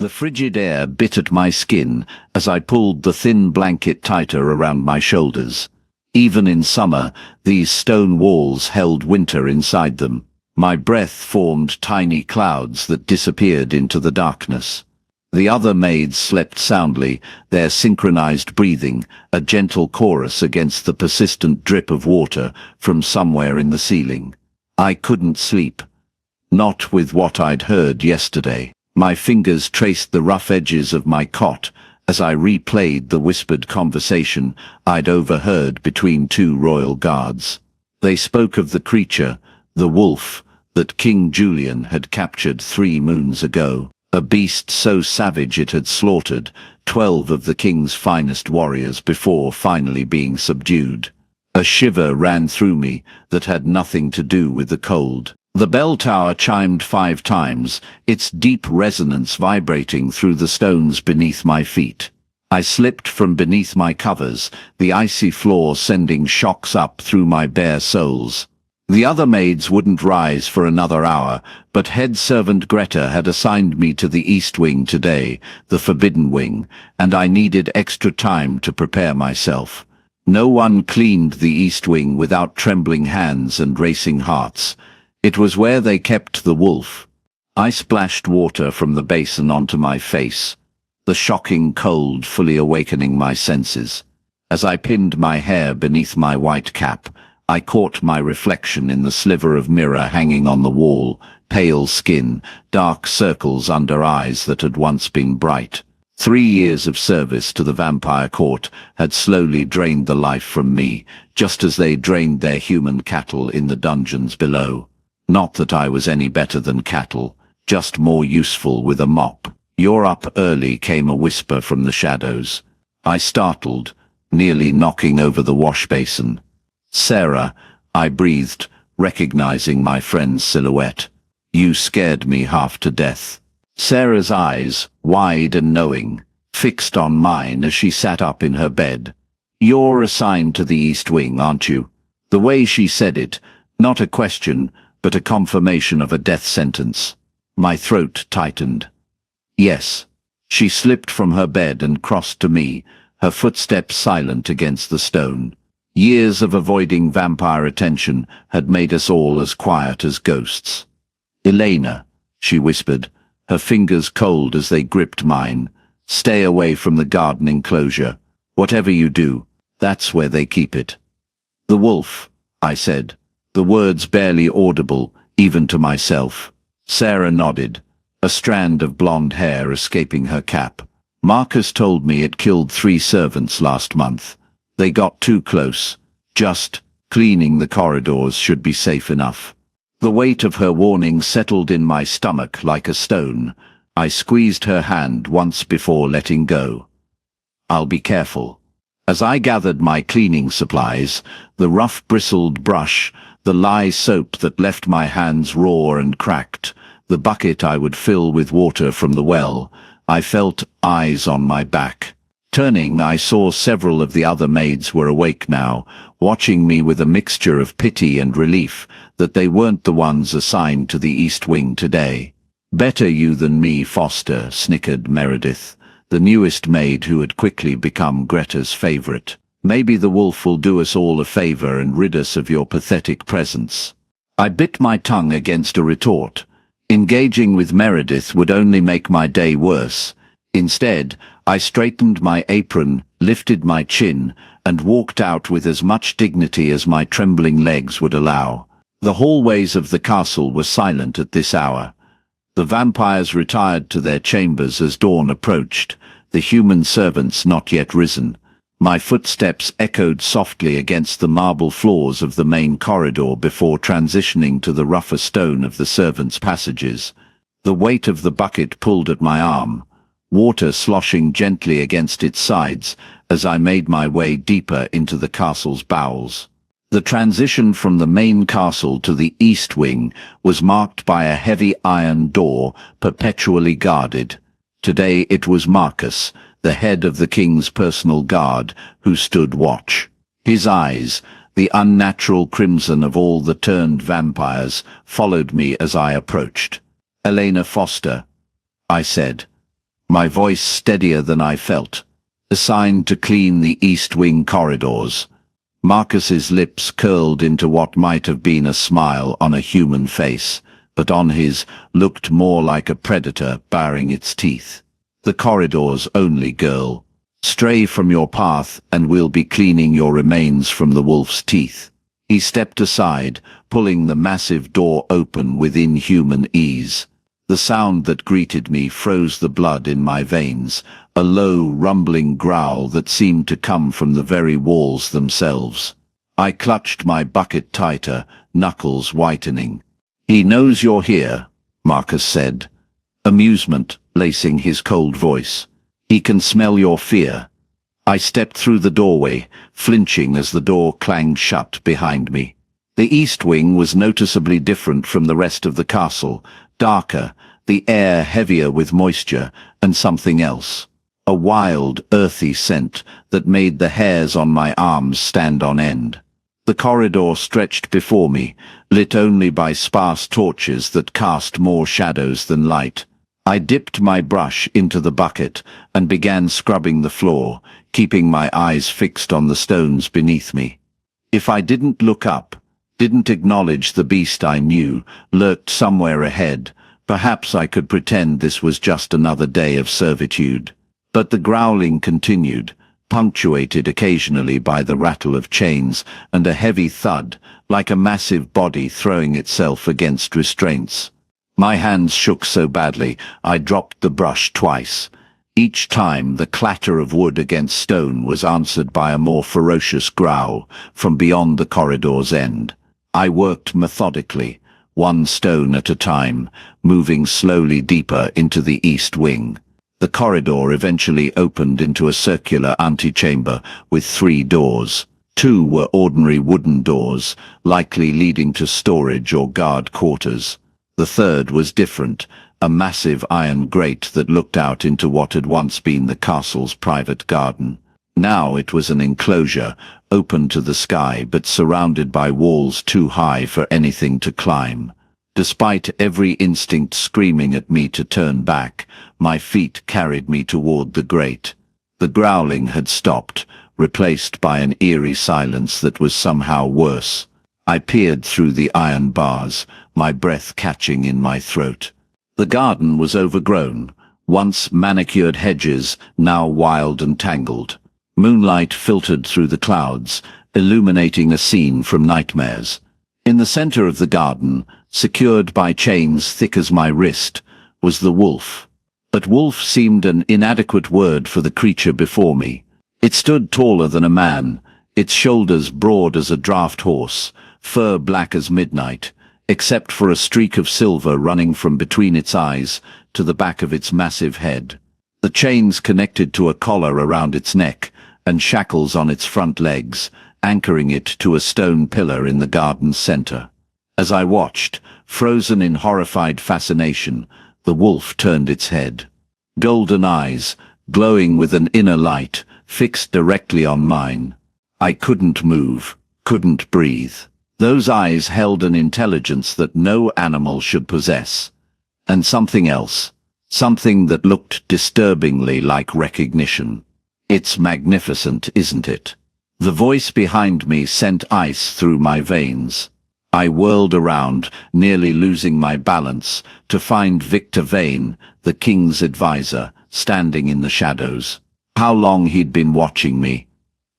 The frigid air bit at my skin as I pulled the thin blanket tighter around my shoulders. Even in summer, these stone walls held winter inside them. My breath formed tiny clouds that disappeared into the darkness. The other maids slept soundly, their synchronized breathing, a gentle chorus against the persistent drip of water from somewhere in the ceiling. I couldn't sleep. Not with what I'd heard yesterday. My fingers traced the rough edges of my cot as I replayed the whispered conversation I'd overheard between two royal guards. They spoke of the creature, the wolf, that King Julian had captured 3 moons ago. A beast so savage it had slaughtered 12 of the king's finest warriors before finally being subdued. A shiver ran through me that had nothing to do with the cold. The bell tower chimed 5 times, its deep resonance vibrating through the stones beneath my feet. I slipped from beneath my covers, the icy floor sending shocks up through my bare soles. The other maids wouldn't rise for another hour, but head servant Greta had assigned me to the East Wing today, the Forbidden Wing, and I needed extra time to prepare myself. No one cleaned the East Wing without trembling hands and racing hearts. It was where they kept the wolf. I splashed water from the basin onto my face, the shocking cold fully awakening my senses. As I pinned my hair beneath my white cap, I caught my reflection in the sliver of mirror hanging on the wall, pale skin, dark circles under eyes that had once been bright. 3 years of service to the vampire court had slowly drained the life from me, just as they drained their human cattle in the dungeons below. Not that I was any better than cattle, just more useful with a mop. "You're up early," came a whisper from the shadows. I startled, nearly knocking over the wash basin. "Sarah," I breathed, recognizing my friend's silhouette. "You scared me half to death." Sarah's eyes, wide and knowing, fixed on mine as she sat up in her bed. "You're assigned to the East Wing, aren't you?" The way she said it, not a question, but a confirmation of a death sentence. My throat tightened. "Yes." She slipped from her bed and crossed to me, her footsteps silent against the stone. Years of avoiding vampire attention had made us all as quiet as ghosts. "Elena," she whispered, her fingers cold as they gripped mine, "stay away from the garden enclosure. Whatever you do, that's where they keep it." "The wolf," I said, the words barely audible, even to myself. Sarah nodded, a strand of blonde hair escaping her cap. "Marcus told me it killed 3 servants last month. They got too close. Just cleaning the corridors should be safe enough." The weight of her warning settled in my stomach like a stone. I squeezed her hand once before letting go. "I'll be careful." As I gathered my cleaning supplies, the rough bristled brush, the lye soap that left my hands raw and cracked, the bucket I would fill with water from the well, I felt eyes on my back. Turning, I saw several of the other maids were awake now, watching me with a mixture of pity and relief that they weren't the ones assigned to the East Wing today. "Better you than me, Foster," snickered Meredith, the newest maid who had quickly become Greta's favorite. "Maybe the wolf will do us all a favor and rid us of your pathetic presence." I bit my tongue against a retort. Engaging with Meredith would only make my day worse. Instead, I straightened my apron, lifted my chin, and walked out with as much dignity as my trembling legs would allow. The hallways of the castle were silent at this hour. The vampires retired to their chambers as dawn approached, the human servants not yet risen. My footsteps echoed softly against the marble floors of the main corridor before transitioning to the rougher stone of the servants' passages. The weight of the bucket pulled at my arm, water sloshing gently against its sides as I made my way deeper into the castle's bowels. The transition from the main castle to the East Wing was marked by a heavy iron door perpetually guarded. Today it was Marcus, the head of the king's personal guard, who stood watch. His eyes, the unnatural crimson of all the turned vampires, followed me as I approached. "Elena Foster," I said. my voice steadier than I felt. Assigned to clean the East Wing corridors. Marcus's lips curled into what might have been a smile on a human face, but on his looked more like a predator baring its teeth. The corridors only, girl. Stray from your path and we'll be cleaning your remains from the wolf's teeth. He stepped aside, pulling the massive door open with inhuman ease. The sound that greeted me froze the blood in my veins, a low, rumbling growl that seemed to come from the very walls themselves. I clutched my bucket tighter, knuckles whitening. "He knows you're here," Marcus said, amusement lacing his cold voice. "He can smell your fear." I stepped through the doorway, flinching as the door clanged shut behind me. The East Wing was noticeably different from the rest of the castle, darker, the air heavier with moisture, and something else. A wild, earthy scent that made the hairs on my arms stand on end. The corridor stretched before me, lit only by sparse torches that cast more shadows than light. I dipped my brush into the bucket and began scrubbing the floor, keeping my eyes fixed on the stones beneath me. If I didn't look up, didn't acknowledge the beast I knew, lurked somewhere ahead, perhaps I could pretend this was just another day of servitude. But the growling continued, punctuated occasionally by the rattle of chains and a heavy thud, like a massive body throwing itself against restraints. My hands shook so badly I dropped the brush twice. Each time the clatter of wood against stone was answered by a more ferocious growl from beyond the corridor's end. I worked methodically, one stone at a time, moving slowly deeper into the East Wing. The corridor eventually opened into a circular antechamber with 3 doors. 2 were ordinary wooden doors, likely leading to storage or guard quarters. The third was different, a massive iron grate that looked out into what had once been the castle's private garden. Now it was an enclosure, open to the sky but surrounded by walls too high for anything to climb. Despite every instinct screaming at me to turn back, my feet carried me toward the grate. The growling had stopped, replaced by an eerie silence that was somehow worse. I peered through the iron bars, my breath catching in my throat. The garden was overgrown, once manicured hedges, now wild and tangled. Moonlight filtered through the clouds, illuminating a scene from nightmares. In the center of the garden, secured by chains thick as my wrist, was the wolf. But wolf seemed an inadequate word for the creature before me. It stood taller than a man, its shoulders broad as a draft horse, fur black as midnight, except for a streak of silver running from between its eyes to the back of its massive head. The chains connected to a collar around its neck, and shackles on its front legs, anchoring it to a stone pillar in the garden's center. As I watched, frozen in horrified fascination, the wolf turned its head. Golden eyes, glowing with an inner light, fixed directly on mine. I couldn't move, couldn't breathe. Those eyes held an intelligence that no animal should possess. And something else, something that looked disturbingly like recognition. "It's magnificent, isn't it?" The voice behind me sent ice through my veins. I whirled around, nearly losing my balance, to find Victor Vane, the king's advisor, standing in the shadows. How long he'd been watching me,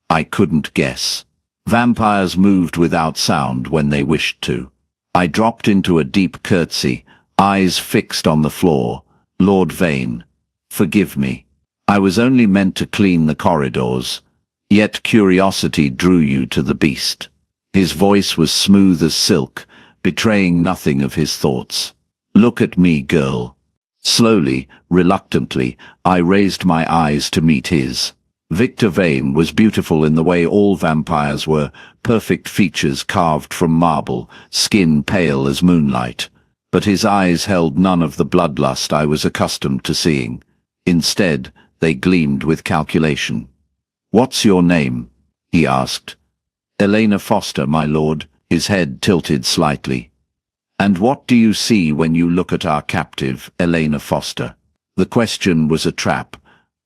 I couldn't guess. Vampires moved without sound when they wished to. I dropped into a deep curtsy, eyes fixed on the floor. "Lord Vane, forgive me. I was only meant to clean the corridors. Yet curiosity drew you to the beast." His voice was smooth as silk, betraying nothing of his thoughts. "Look at me, girl." Slowly, reluctantly, I raised my eyes to meet his. Victor Vane was beautiful in the way all vampires were, perfect features carved from marble, skin pale as moonlight. But his eyes held none of the bloodlust I was accustomed to seeing. Instead, they gleamed with calculation. "What's your name?" he asked. "Elena Foster, my lord," his head tilted slightly. "And what do you see when you look at our captive, Elena Foster?" The question was a trap.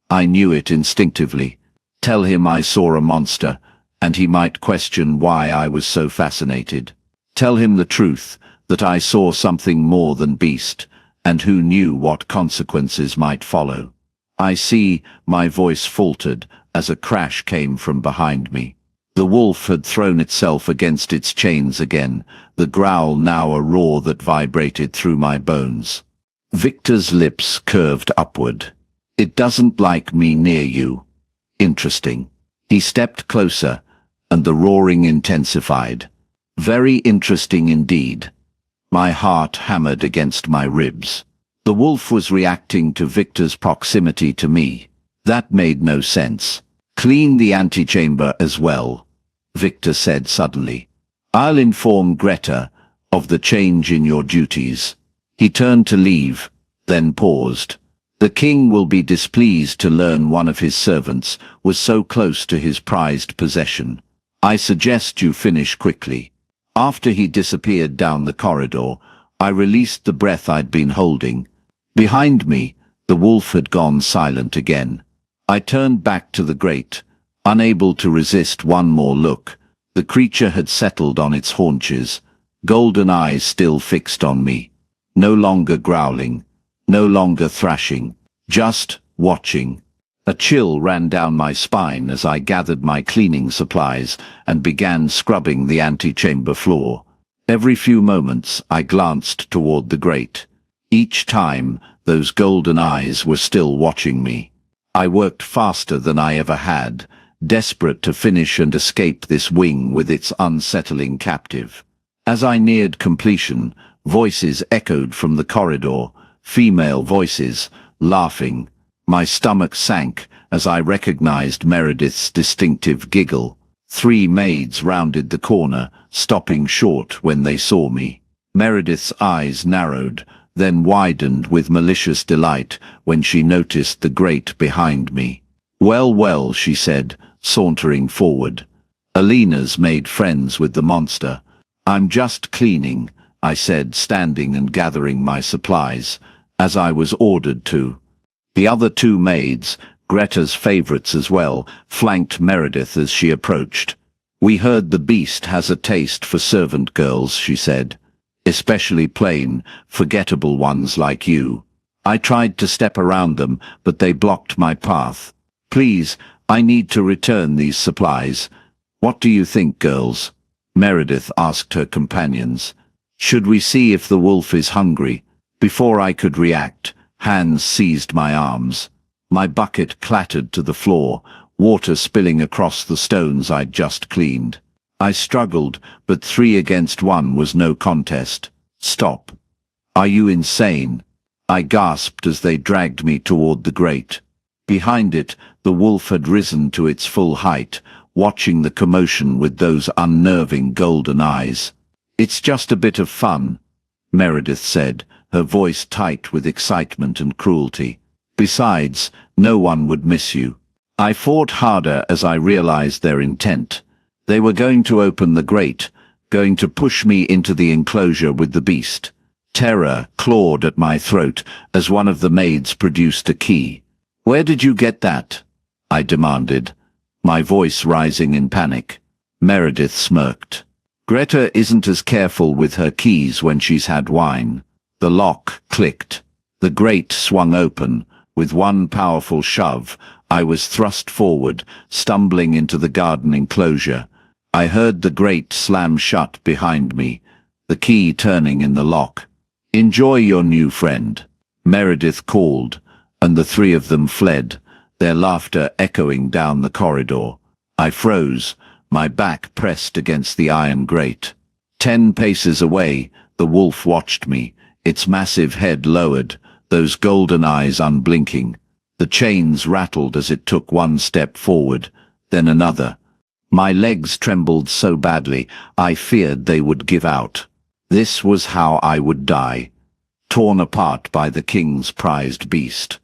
I knew it instinctively. Tell him I saw a monster, and he might question why I was so fascinated. Tell him the truth, that I saw something more than beast, and who knew what consequences might follow. My voice faltered as a crash came from behind me. The wolf had thrown itself against its chains again, the growl now a roar that vibrated through my bones. Victor's lips curved upward. It doesn't like me near you. Interesting. He stepped closer, and the roaring intensified. Very interesting indeed. My heart hammered against my ribs. The wolf was reacting to Victor's proximity to me. That made no sense. Clean the antechamber as well, Victor said suddenly. I'll inform Greta of the change in your duties. He turned to leave, then paused. The king will be displeased to learn one of his servants was so close to his prized possession. I suggest you finish quickly. After he disappeared down the corridor, I released the breath I'd been holding. Behind me, the wolf had gone silent again. I turned back to the grate, unable to resist one more look. The creature had settled on its haunches, golden eyes still fixed on me. No longer growling, no longer thrashing, just watching. A chill ran down my spine as I gathered my cleaning supplies and began scrubbing the antechamber floor. Every few moments I glanced toward the grate. Each time, those golden eyes were still watching me. I worked faster than I ever had, desperate to finish and escape this wing with its unsettling captive. As I neared completion, voices echoed from the corridor, female voices, laughing. My stomach sank as I recognized Meredith's distinctive giggle. 3 maids rounded the corner, stopping short when they saw me. Meredith's eyes narrowed, then widened with malicious delight when she noticed the grate behind me. Well, well, she said, sauntering forward. Alina's made friends with the monster. I'm just cleaning, I said, standing and gathering my supplies, as I was ordered to. The other 2 maids, Greta's favorites as well, flanked Meredith as she approached. We heard the beast has a taste for servant girls, she said. Especially plain, forgettable ones like you. I tried to step around them, but they blocked my path. Please, I need to return these supplies. What do you think, girls? Meredith asked her companions. Should we see if the wolf is hungry? Before I could react, hands seized my arms. My bucket clattered to the floor, water spilling across the stones I'd just cleaned. I struggled, but 3 against 1 was no contest. Stop. Are you insane? I gasped as they dragged me toward the grate. Behind it, the wolf had risen to its full height, watching the commotion with those unnerving golden eyes. It's just a bit of fun, Meredith said, her voice tight with excitement and cruelty. Besides, no one would miss you. I fought harder as I realized their intent. They were going to open the grate, going to push me into the enclosure with the beast. Terror clawed at my throat as one of the maids produced a key. Where did you get that? I demanded, my voice rising in panic. Meredith smirked. Greta isn't as careful with her keys when she's had wine. The lock clicked. The grate swung open. With one powerful shove, I was thrust forward, stumbling into the garden enclosure. I heard the grate slam shut behind me, the key turning in the lock. Enjoy your new friend, Meredith called, and the 3 of them fled, their laughter echoing down the corridor. I froze, my back pressed against the iron grate. 10 paces away, the wolf watched me, its massive head lowered, those golden eyes unblinking. The chains rattled as it took 1 step forward, then another. My legs trembled so badly, I feared they would give out. This was how I would die, torn apart by the king's prized beast.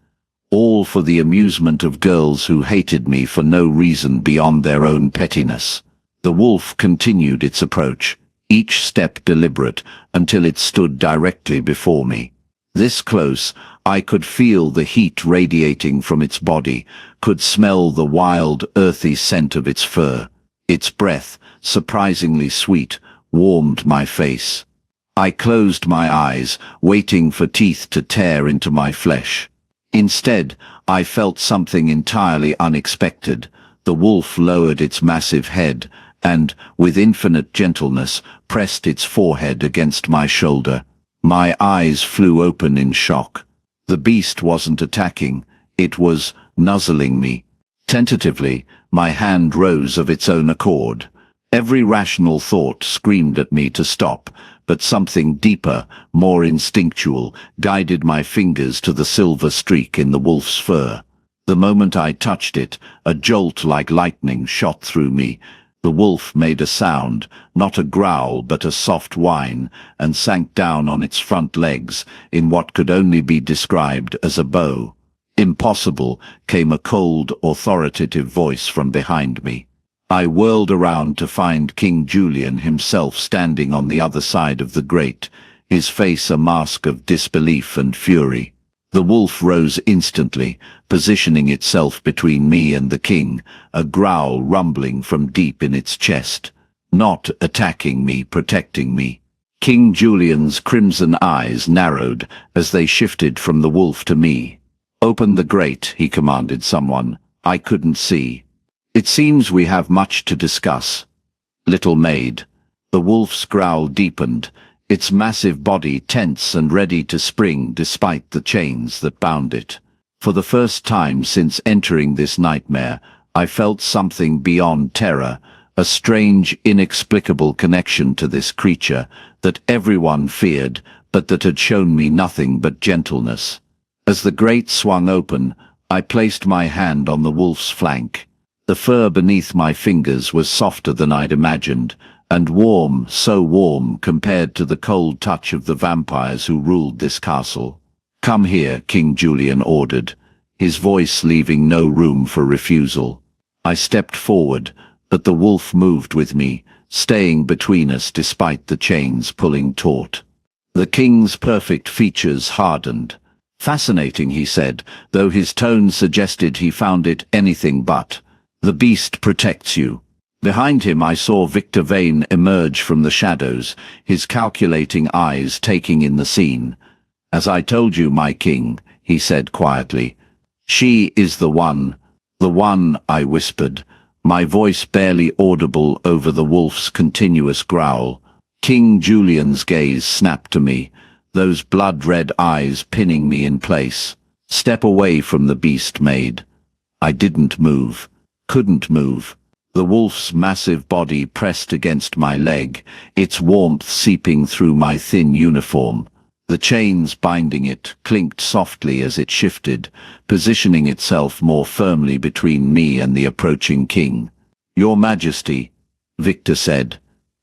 All for the amusement of girls who hated me for no reason beyond their own pettiness. The wolf continued its approach, each step deliberate, until it stood directly before me. This close, I could feel the heat radiating from its body, could smell the wild, earthy scent of its fur. Its breath, surprisingly sweet, warmed my face. I closed my eyes, waiting for teeth to tear into my flesh. Instead, I felt something entirely unexpected. The wolf lowered its massive head and, with infinite gentleness, pressed its forehead against my shoulder. My eyes flew open in shock. The beast wasn't attacking, it was nuzzling me. Tentatively, my hand rose of its own accord. Every rational thought screamed at me to stop, but something deeper, more instinctual, guided my fingers to the silver streak in the wolf's fur. The moment I touched it, a jolt like lightning shot through me. The wolf made a sound, not a growl but a soft whine, and sank down on its front legs, in what could only be described as a bow. "Impossible," came a cold, authoritative voice from behind me. I whirled around to find King Julian himself standing on the other side of the grate, his face a mask of disbelief and fury. The wolf rose instantly, positioning itself between me and the king, a growl rumbling from deep in its chest. Not attacking me, protecting me. King Julian's crimson eyes narrowed as they shifted from the wolf to me. "Open the grate," he commanded someone. I couldn't see. "It seems we have much to discuss." "Little maid." The wolf's growl deepened, its massive body tense and ready to spring despite the chains that bound it. For the first time since entering this nightmare, I felt something beyond terror, a strange, inexplicable connection to this creature that everyone feared, but that had shown me nothing but gentleness. As the grate swung open, I placed my hand on the wolf's flank. The fur beneath my fingers was softer than I'd imagined, and warm, so warm compared to the cold touch of the vampires who ruled this castle. "Come here," King Julian ordered, his voice leaving no room for refusal. I stepped forward, but the wolf moved with me, staying between us despite the chains pulling taut. The king's perfect features hardened. "Fascinating," he said, though his tone suggested he found it anything but. "The beast protects you." Behind him I saw Victor Vane emerge from the shadows, his calculating eyes taking in the scene. "As I told you, my king," he said quietly. "She is the one." "The one," I whispered, my voice barely audible over the wolf's continuous growl. King Julian's gaze snapped to me, those blood-red eyes pinning me in place. "Step away from the beast, maid." I didn't move, couldn't move. The wolf's massive body pressed against my leg, its warmth seeping through my thin uniform. The chains binding it clinked softly as it shifted, positioning itself more firmly between me and the approaching king. "Your Majesty," Victor said,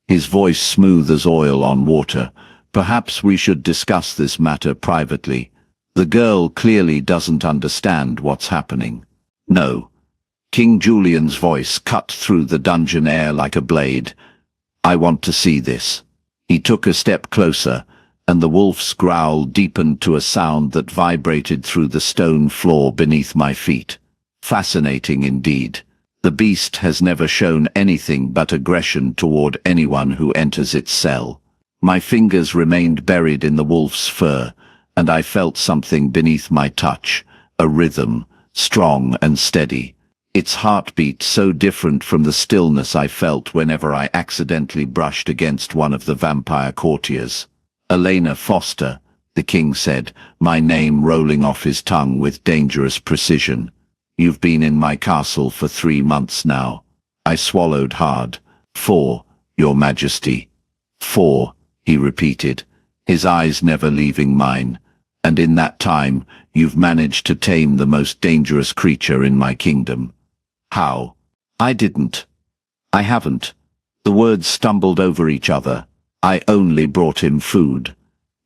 his voice smooth as oil on water, "perhaps we should discuss this matter privately. The girl clearly doesn't understand what's happening." "No." King Julian's voice cut through the dungeon air like a blade. "I want to see this." He took a step closer, and the wolf's growl deepened to a sound that vibrated through the stone floor beneath my feet. Fascinating indeed. The beast has never shown anything but aggression toward anyone who enters its cell. My fingers remained buried in the wolf's fur, and I felt something beneath my touch, a rhythm, strong and steady. Its heartbeat so different from the stillness I felt whenever I accidentally brushed against one of the vampire courtiers. "Elena Foster," the king said, my name rolling off his tongue with dangerous precision. "You've been in my castle for 3 months now." I swallowed hard. "4, Your Majesty." "4, he repeated, his eyes never leaving mine. "And in that time, you've managed to tame the most dangerous creature in my kingdom." "How?" "I didn't. I haven't." The words stumbled over each other. "I only brought him food."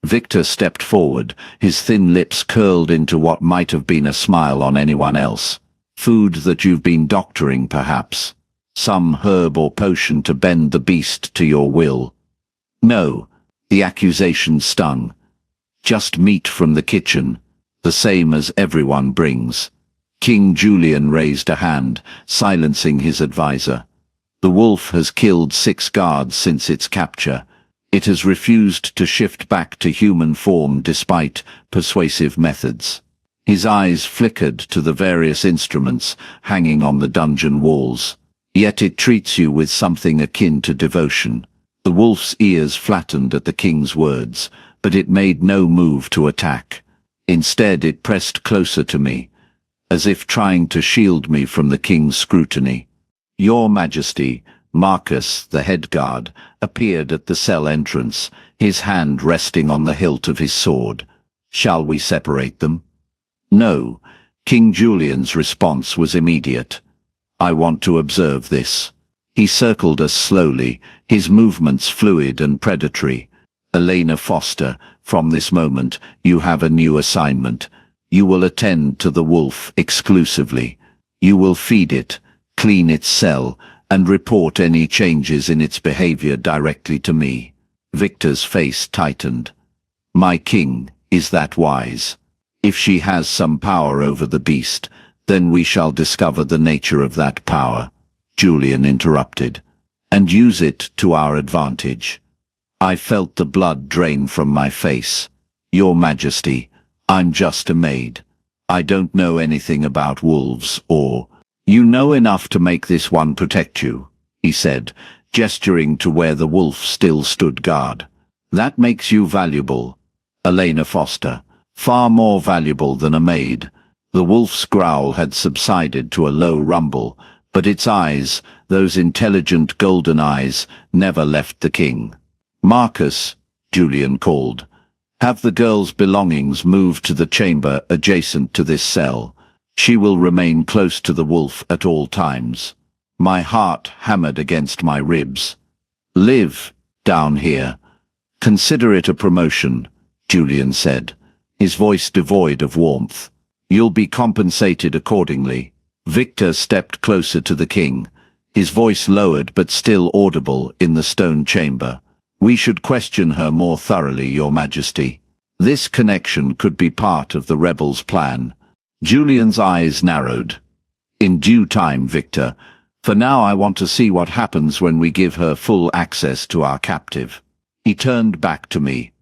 Victor stepped forward, his thin lips curled into what might have been a smile on anyone else. "Food that you've been doctoring, perhaps? Some herb or potion to bend the beast to your will?" "No." The accusation stung. Just meat from the kitchen, the same as everyone brings. King Julian raised a hand, silencing his advisor. The wolf has killed 6 guards since its capture. It has refused to shift back to human form despite persuasive methods. His eyes flickered to the various instruments hanging on the dungeon walls. Yet it treats you with something akin to devotion. The wolf's ears flattened at the king's words, but it made no move to attack. Instead, it pressed closer to me, as if trying to shield me from the king's scrutiny. Your Majesty, Marcus, the head guard, appeared at the cell entrance, his hand resting on the hilt of his sword. Shall we separate them? No. King Julian's response was immediate. I want to observe this. He circled us slowly, his movements fluid and predatory. Elena Foster, from this moment, you have a new assignment. You will attend to the wolf exclusively. You will feed it, clean its cell, and report any changes in its behavior directly to me. Victor's face tightened. My king, is that wise? If she has some power over the beast, then we shall discover the nature of that power, Julian interrupted, and use it to our advantage. I felt the blood drain from my face. Your Majesty, I'm just a maid. I don't know anything about wolves or... You know enough to make this one protect you, he said, gesturing to where the wolf still stood guard. That makes you valuable, Elena Foster. Far more valuable than a maid. The wolf's growl had subsided to a low rumble, but its eyes, those intelligent golden eyes, never left the king. Marcus, Julian called. Have the girl's belongings moved to the chamber adjacent to this cell. She will remain close to the wolf at all times. My heart hammered against my ribs. Live, down here. Consider it a promotion, Julian said, his voice devoid of warmth. You'll be compensated accordingly. Victor stepped closer to the king, his voice lowered but still audible in the stone chamber. We should question her more thoroughly, Your Majesty. This connection could be part of the rebels' plan. Julian's eyes narrowed. In due time, Victor. For now I want to see what happens when we give her full access to our captive. He turned back to me.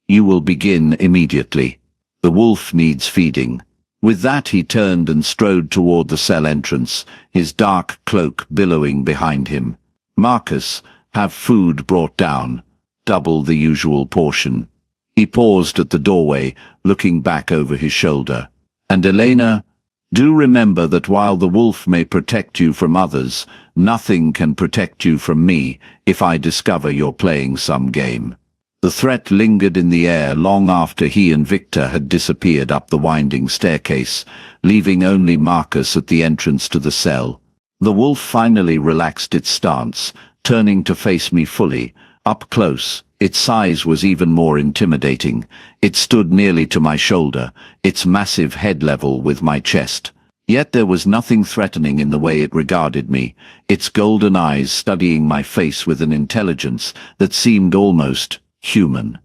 You will begin immediately. The wolf needs feeding. With that he turned and strode toward the cell entrance, his dark cloak billowing behind him. Marcus, have food brought down. Double the usual portion. He paused at the doorway, looking back over his shoulder. And Elena, do remember that while the wolf may protect you from others, nothing can protect you from me if I discover you're playing some game. The threat lingered in the air long after he and Victor had disappeared up the winding staircase, leaving only Marcus at the entrance to the cell. The wolf finally relaxed its stance, turning to face me fully, up close. Its size was even more intimidating. It stood nearly to my shoulder, its massive head level with my chest. Yet there was nothing threatening in the way it regarded me, its golden eyes studying my face with an intelligence that seemed almost human.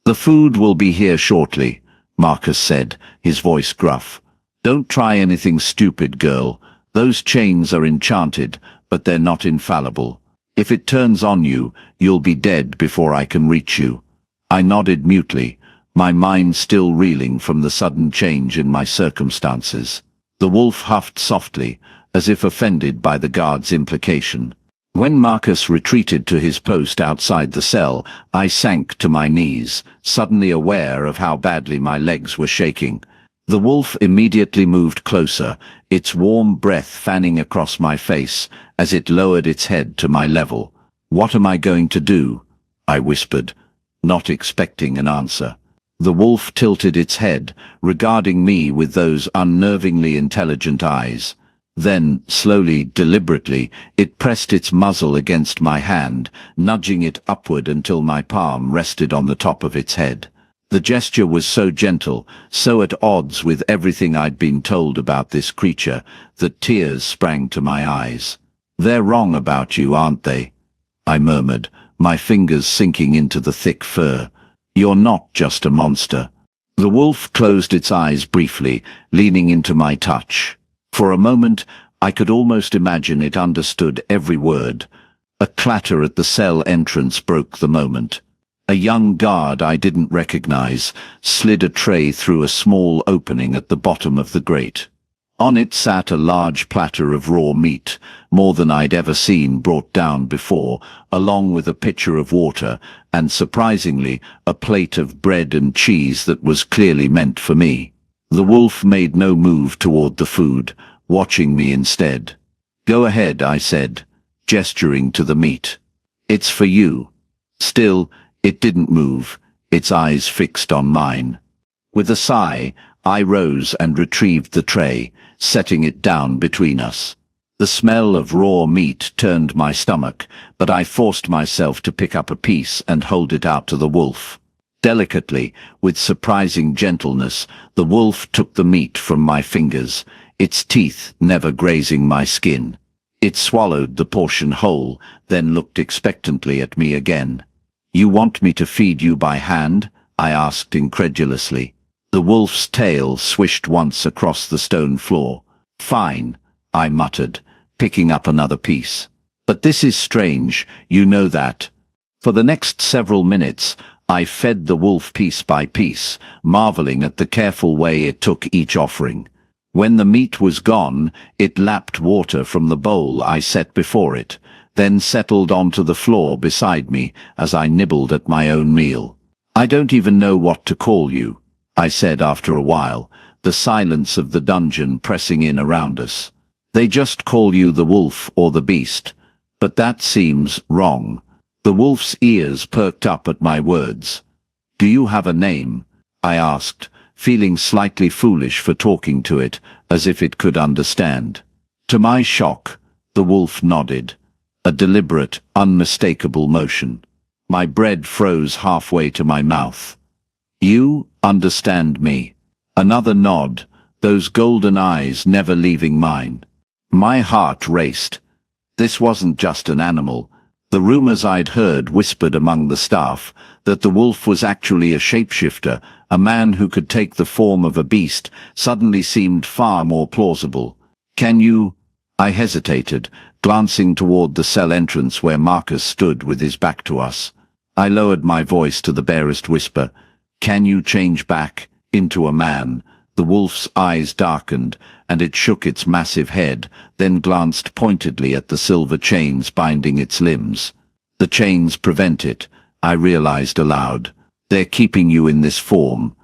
The food will be here shortly, Marcus said, his voice gruff. Don't try anything stupid, girl. Those chains are enchanted, but they're not infallible. If it turns on you, you'll be dead before I can reach you. I nodded mutely, my mind still reeling from the sudden change in my circumstances. The wolf huffed softly, as if offended by the guard's implication. When Marcus retreated to his post outside the cell, I sank to my knees, suddenly aware of how badly my legs were shaking. The wolf immediately moved closer, its warm breath fanning across my face as it lowered its head to my level. What am I going to do? I whispered, not expecting an answer. The wolf tilted its head, regarding me with those unnervingly intelligent eyes. Then, slowly, deliberately, it pressed its muzzle against my hand, nudging it upward until my palm rested on the top of its head. The gesture was so gentle, so at odds with everything I'd been told about this creature, that tears sprang to my eyes. They're wrong about you, aren't they? I murmured, my fingers sinking into the thick fur. You're not just a monster. The wolf closed its eyes briefly, leaning into my touch. For a moment, I could almost imagine it understood every word. A clatter at the cell entrance broke the moment. A young guard I didn't recognize slid a tray through a small opening at the bottom of the grate. On it sat a large platter of raw meat, more than I'd ever seen brought down before, along with a pitcher of water, and surprisingly, a plate of bread and cheese that was clearly meant for me. The wolf made no move toward the food, watching me instead. "Go ahead," I said, gesturing to the meat. "It's for you." Still, it didn't move, its eyes fixed on mine. With a sigh, I rose and retrieved the tray, setting it down between us. The smell of raw meat turned my stomach, but I forced myself to pick up a piece and hold it out to the wolf. Delicately, with surprising gentleness, the wolf took the meat from my fingers, its teeth never grazing my skin. It swallowed the portion whole, then looked expectantly at me again. "You want me to feed you by hand?" I asked incredulously. The wolf's tail swished once across the stone floor. "Fine," I muttered, picking up another piece. "But this is strange, you know that." For the next several minutes, I fed the wolf piece by piece, marveling at the careful way it took each offering. When the meat was gone, it lapped water from the bowl I set before it, then settled onto the floor beside me as I nibbled at my own meal. "I don't even know what to call you," I said after a while, the silence of the dungeon pressing in around us. "They just call you the wolf or the beast. But that seems wrong." The wolf's ears perked up at my words. "Do you have a name?" I asked, feeling slightly foolish for talking to it, as if it could understand. To my shock, the wolf nodded. A deliberate, unmistakable motion. My bread froze halfway to my mouth. "You understand me." Another nod, those golden eyes never leaving mine. My heart raced. This wasn't just an animal. The rumors I'd heard whispered among the staff that the wolf was actually a shapeshifter, a man who could take the form of a beast, suddenly seemed far more plausible. "Can you—" I hesitated, glancing toward the cell entrance where Marcus stood with his back to us. I lowered my voice to the barest whisper. "Can you change back into a man?" The wolf's eyes darkened, and it shook its massive head, then glanced pointedly at the silver chains binding its limbs. "The chains prevent it," I realized aloud. "They're keeping you in this form."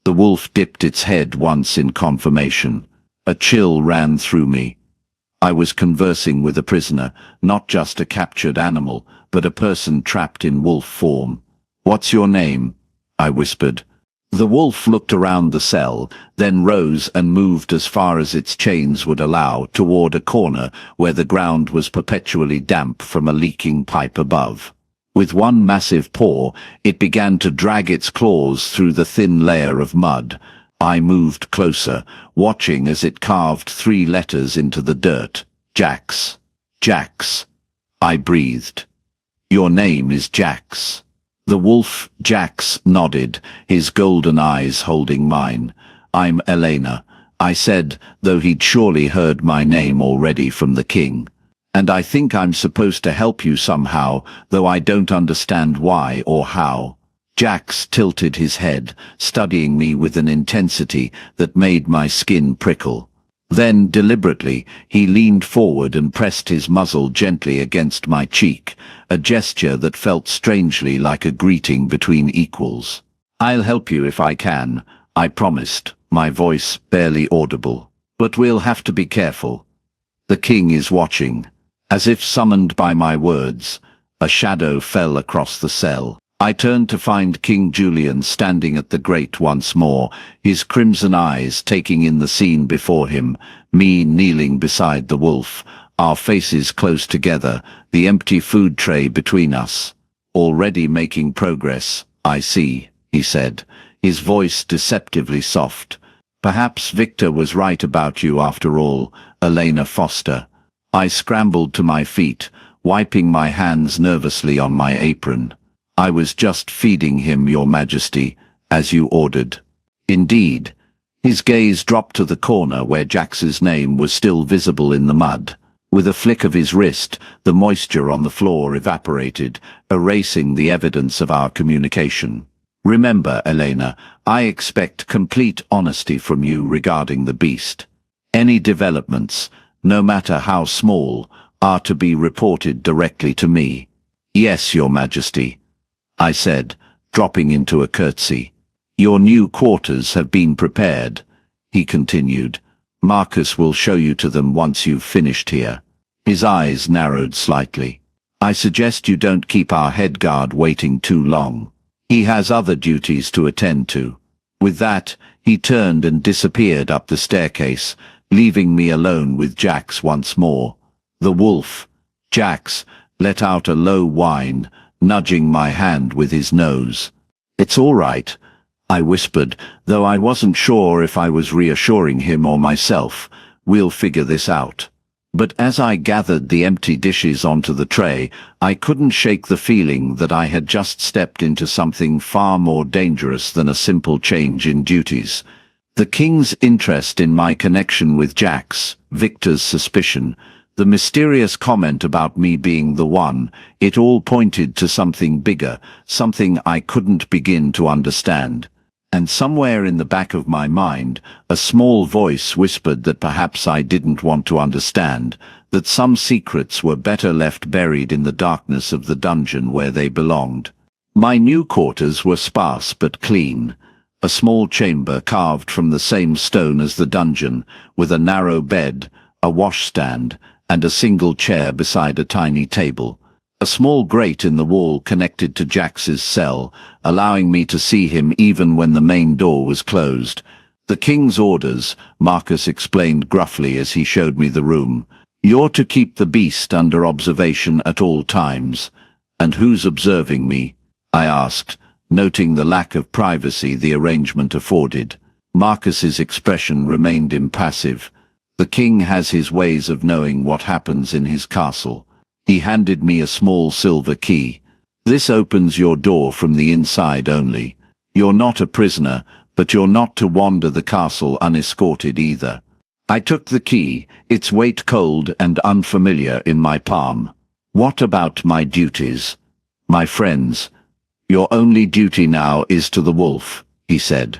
The wolf dipped its head once in confirmation. A chill ran through me. I was conversing with a prisoner, not just a captured animal, but a person trapped in wolf form. "What's your name?" I whispered. The wolf looked around the cell, then rose and moved as far as its chains would allow toward a corner where the ground was perpetually damp from a leaking pipe above. With one massive paw, it began to drag its claws through the thin layer of mud. I moved closer, watching as it carved 3 letters into the dirt. "Jax. Jax." I breathed. "Your name is Jax." The wolf, Jax, nodded, his golden eyes holding mine. "I'm Elena," I said, though he'd surely heard my name already from the king. "And I think I'm supposed to help you somehow, though I don't understand why or how." Jax tilted his head, studying me with an intensity that made my skin prickle. Then, deliberately, he leaned forward and pressed his muzzle gently against my cheek, a gesture that felt strangely like a greeting between equals. "I'll help you if I can," I promised, my voice barely audible. "But we'll have to be careful. The king is watching." As if summoned by my words, a shadow fell across the cell. I turned to find King Julian standing at the grate once more, his crimson eyes taking in the scene before him, me kneeling beside the wolf, our faces close together, the empty food tray between us. "Already making progress, I see," he said, his voice deceptively soft. "Perhaps Victor was right about you after all, Elena Foster." I scrambled to my feet, wiping my hands nervously on my apron. I was just feeding him, Your Majesty, as you ordered. Indeed. His gaze dropped to the corner where Jax's name was still visible in the mud. With a flick of his wrist, the moisture on the floor evaporated, erasing the evidence of our communication. Remember, Elena, I expect complete honesty from you regarding the beast. Any developments, no matter how small, are to be reported directly to me. Yes, Your Majesty, I said, dropping into a curtsy. Your new quarters have been prepared, he continued. Marcus will show you to them once you've finished here. His eyes narrowed slightly. I suggest you don't keep our head guard waiting too long. He has other duties to attend to. With that, he turned and disappeared up the staircase, leaving me alone with Jax once more. The wolf, Jax, let out a low whine, nudging my hand with his nose. It's all right, I whispered, though I wasn't sure if I was reassuring him or myself. We'll figure this out. But as I gathered the empty dishes onto the tray, I couldn't shake the feeling that I had just stepped into something far more dangerous than a simple change in duties. The king's interest in my connection with Jax, Victor's suspicion, the mysterious comment about me being the one, it all pointed to something bigger, something I couldn't begin to understand. And somewhere in the back of my mind, a small voice whispered that perhaps I didn't want to understand, that some secrets were better left buried in the darkness of the dungeon where they belonged. My new quarters were sparse but clean. A small chamber carved from the same stone as the dungeon, with a narrow bed, a washstand, and a single chair beside a tiny table. A small grate in the wall connected to Jax's cell, allowing me to see him even when the main door was closed. The king's orders, Marcus explained gruffly as he showed me the room. You're to keep the beast under observation at all times. And who's observing me? I asked, noting the lack of privacy the arrangement afforded. Marcus's expression remained impassive. The king has his ways of knowing what happens in his castle. He handed me a small silver key. This opens your door from the inside only. You're not a prisoner, but you're not to wander the castle unescorted either. I took the key, its weight cold and unfamiliar in my palm. What about my duties? My friends? Your only duty now is to the wolf, he said.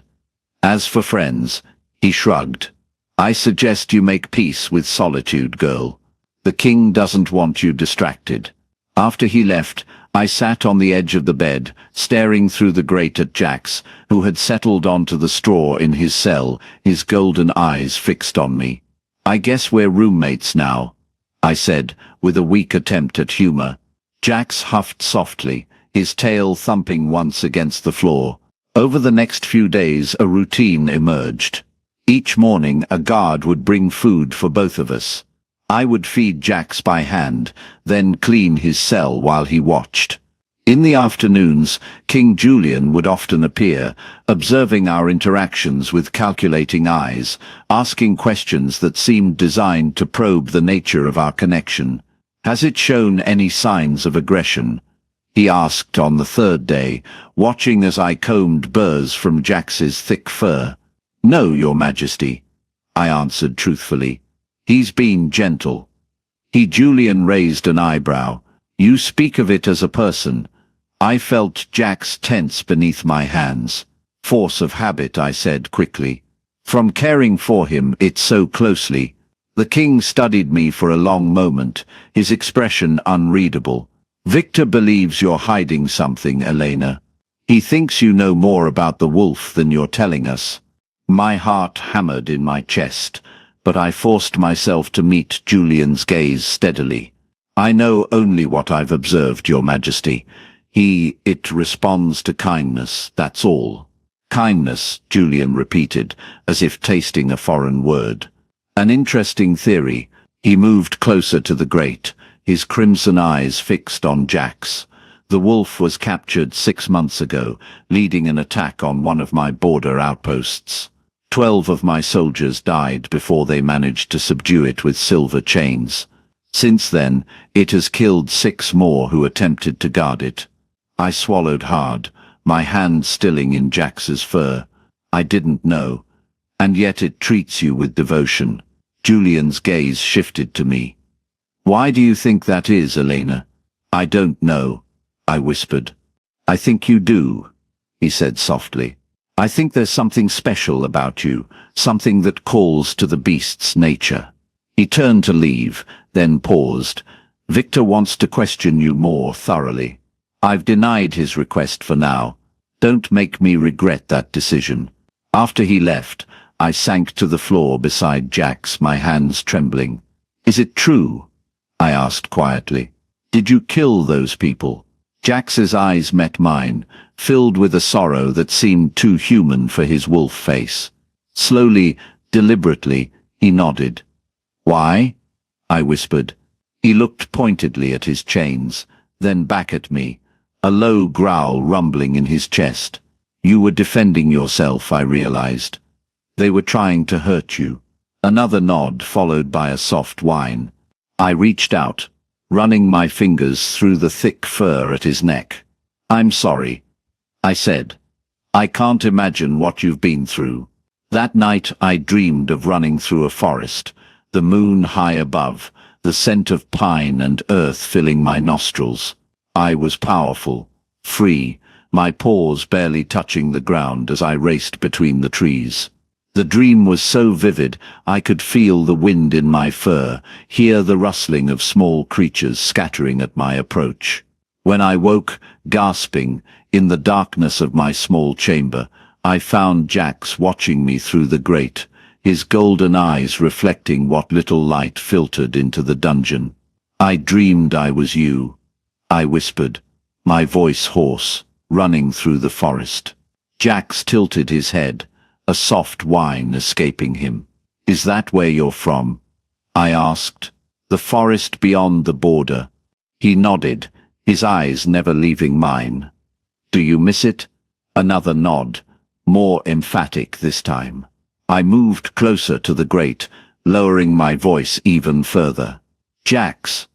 As for friends, he shrugged. I suggest you make peace with solitude, girl. The king doesn't want you distracted. After he left, I sat on the edge of the bed, staring through the grate at Jax, who had settled onto the straw in his cell, his golden eyes fixed on me. I guess we're roommates now, I said, with a weak attempt at humor. Jax huffed softly, his tail thumping once against the floor. Over the next few days, a routine emerged. Each morning, a guard would bring food for both of us. I would feed Jax by hand, then clean his cell while he watched. In the afternoons, King Julian would often appear, observing our interactions with calculating eyes, asking questions that seemed designed to probe the nature of our connection. Has it shown any signs of aggression? He asked on the third day, watching as I combed burrs from Jax's thick fur. No, Your Majesty, I answered truthfully. He's been gentle. Julian raised an eyebrow. You speak of it as a person. I felt Jax tense beneath my hands. Force of habit, I said quickly. From caring for him it so closely. The king studied me for a long moment, his expression unreadable. Victor believes you're hiding something, Elena. He thinks you know more about the wolf than you're telling us. My heart hammered in my chest, but I forced myself to meet Julian's gaze steadily. I know only what I've observed, Your Majesty. It responds to kindness, that's all. Kindness, Julian repeated, as if tasting a foreign word. An interesting theory. He moved closer to the grate, his crimson eyes fixed on Jax. The wolf was captured 6 months ago, leading an attack on one of my border outposts. 12 of my soldiers died before they managed to subdue it with silver chains. Since then, it has killed 6 more who attempted to guard it. I swallowed hard, my hand stilling in Jax's fur. I didn't know. And yet it treats you with devotion. Julian's gaze shifted to me. Why do you think that is, Elena? I don't know, I whispered. I think you do, he said softly. I think there's something special about you, something that calls to the beast's nature. He turned to leave, then paused. Victor wants to question you more thoroughly. I've denied his request for now. Don't make me regret that decision. After he left, I sank to the floor beside Jax, my hands trembling. Is it true? I asked quietly. Did you kill those people? Jax's eyes met mine, filled with a sorrow that seemed too human for his wolf face. Slowly, deliberately, he nodded. Why? I whispered. He looked pointedly at his chains, then back at me, a low growl rumbling in his chest. You were defending yourself, I realized. They were trying to hurt you. Another nod followed by a soft whine. I reached out, running my fingers through the thick fur at his neck. I'm sorry, I said. I can't imagine what you've been through. That night I dreamed of running through a forest, the moon high above, the scent of pine and earth filling my nostrils. I was powerful, free, my paws barely touching the ground as I raced between the trees. The dream was so vivid I could feel the wind in my fur, hear the rustling of small creatures scattering at my approach. When I woke, gasping, in the darkness of my small chamber, I found Jax watching me through the grate, his golden eyes reflecting what little light filtered into the dungeon. I dreamed I was you, I whispered, my voice hoarse, running through the forest. Jax tilted his head, a soft whine escaping him. Is that where you're from? I asked. The forest beyond the border. He nodded, his eyes never leaving mine. Do you miss it? Another nod, more emphatic this time. I moved closer to the grate, lowering my voice even further. Jax,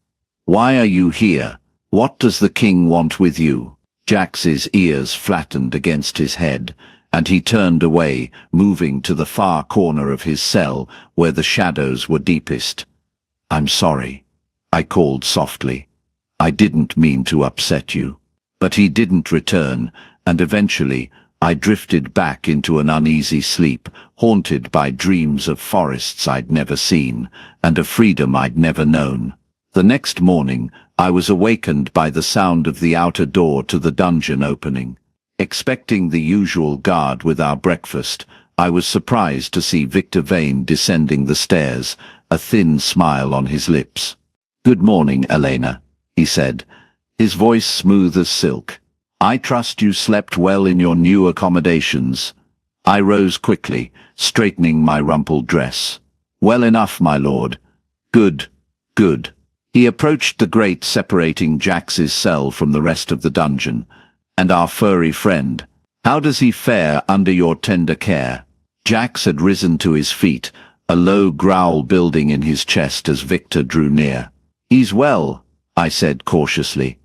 why are you here? What does the king want with you? Jax's ears flattened against his head, and he turned away, moving to the far corner of his cell, where the shadows were deepest. I'm sorry, I called softly. I didn't mean to upset you. But he didn't return, and eventually I drifted back into an uneasy sleep, haunted by dreams of forests I'd never seen, and a freedom I'd never known. The next morning, I was awakened by the sound of the outer door to the dungeon opening. Expecting the usual guard with our breakfast, I was surprised to see Victor Vane descending the stairs, a thin smile on his lips. Good morning, Elena, he said, his voice smooth as silk. I trust you slept well in your new accommodations. I rose quickly, straightening my rumpled dress. Well enough, my lord. Good, good. He approached the grate separating Jax's cell from the rest of the dungeon. And our furry friend, how does he fare under your tender care? Jax had risen to his feet, a low growl building in his chest as Victor drew near. He's well, I said cautiously,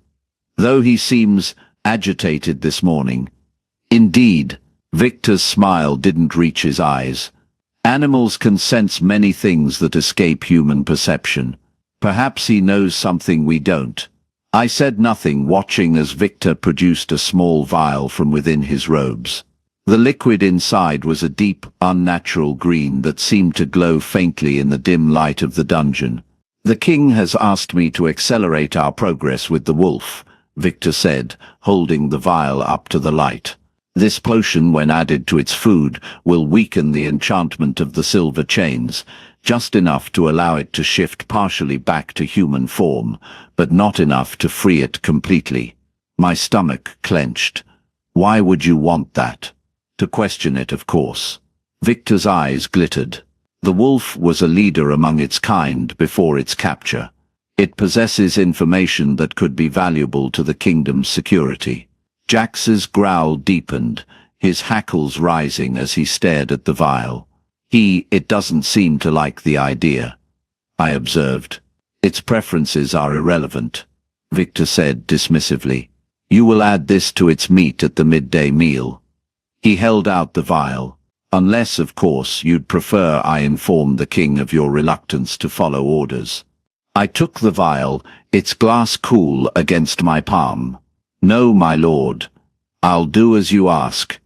though he seems agitated this morning. Indeed, Victor's smile didn't reach his eyes. Animals can sense many things that escape human perception. Perhaps he knows something we don't. I said nothing, watching as Victor produced a small vial from within his robes. The liquid inside was a deep, unnatural green that seemed to glow faintly in the dim light of the dungeon. The king has asked me to accelerate our progress with the wolf, Victor said, holding the vial up to the light. This potion, when added to its food, will weaken the enchantment of the silver chains, just enough to allow it to shift partially back to human form, but not enough to free it completely. My stomach clenched. Why would you want that? To question it, of course. Victor's eyes glittered. The wolf was a leader among its kind before its capture. It possesses information that could be valuable to the kingdom's security. Jax's growl deepened, his hackles rising as he stared at the vial. It doesn't seem to like the idea, I observed. Its preferences are irrelevant, Victor said dismissively. You will add this to its meat at the midday meal. He held out the vial. Unless, of course, you'd prefer I inform the king of your reluctance to follow orders. I took the vial, its glass cool against my palm. No, my lord. I'll do as you ask.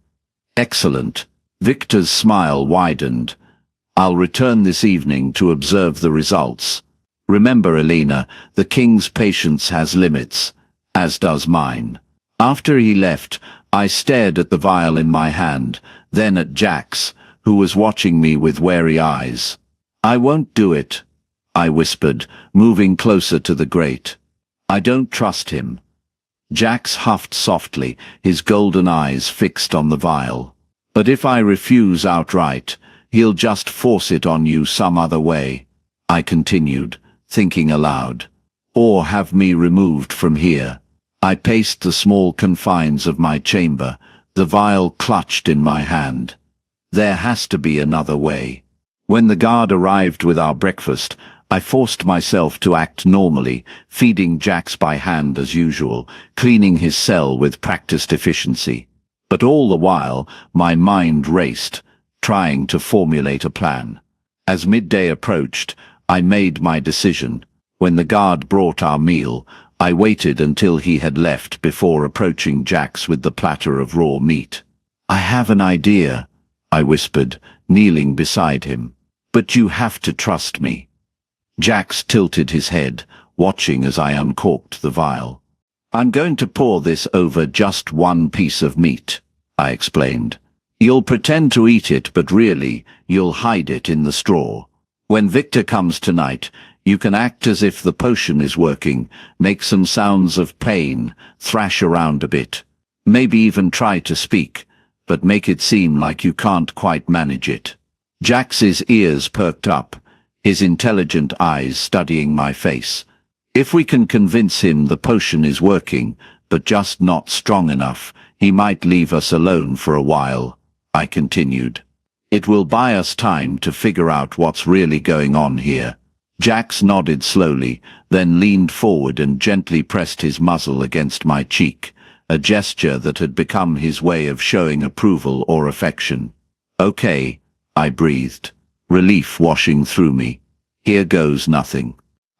Excellent. Victor's smile widened. I'll return this evening to observe the results. Remember, Elena, the king's patience has limits, as does mine. After he left, I stared at the vial in my hand, then at Jax, who was watching me with wary eyes. I won't do it, I whispered, moving closer to the grate. I don't trust him. Jax huffed softly, his golden eyes fixed on the vial. But if I refuse outright, he'll just force it on you some other way, I continued, thinking aloud. Or have me removed from here. I paced the small confines of my chamber, the vial clutched in my hand. There has to be another way. When the guard arrived with our breakfast, I forced myself to act normally, feeding Jax by hand as usual, cleaning his cell with practiced efficiency. But all the while, my mind raced, trying to formulate a plan. As midday approached, I made my decision. When the guard brought our meal, I waited until he had left before approaching Jax with the platter of raw meat. I have an idea, I whispered, kneeling beside him. But you have to trust me. Jax tilted his head, watching as I uncorked the vial. I'm going to pour this over just one piece of meat, I explained. You'll pretend to eat it, but really, you'll hide it in the straw. When Victor comes tonight, you can act as if the potion is working, make some sounds of pain, thrash around a bit. Maybe even try to speak, but make it seem like you can't quite manage it. Jax's ears perked up, his intelligent eyes studying my face. If we can convince him the potion is working, but just not strong enough, he might leave us alone for a while, I continued. It will buy us time to figure out what's really going on here. Jax nodded slowly, then leaned forward and gently pressed his muzzle against my cheek, a gesture that had become his way of showing approval or affection. Okay, I breathed, relief washing through me. Here goes nothing.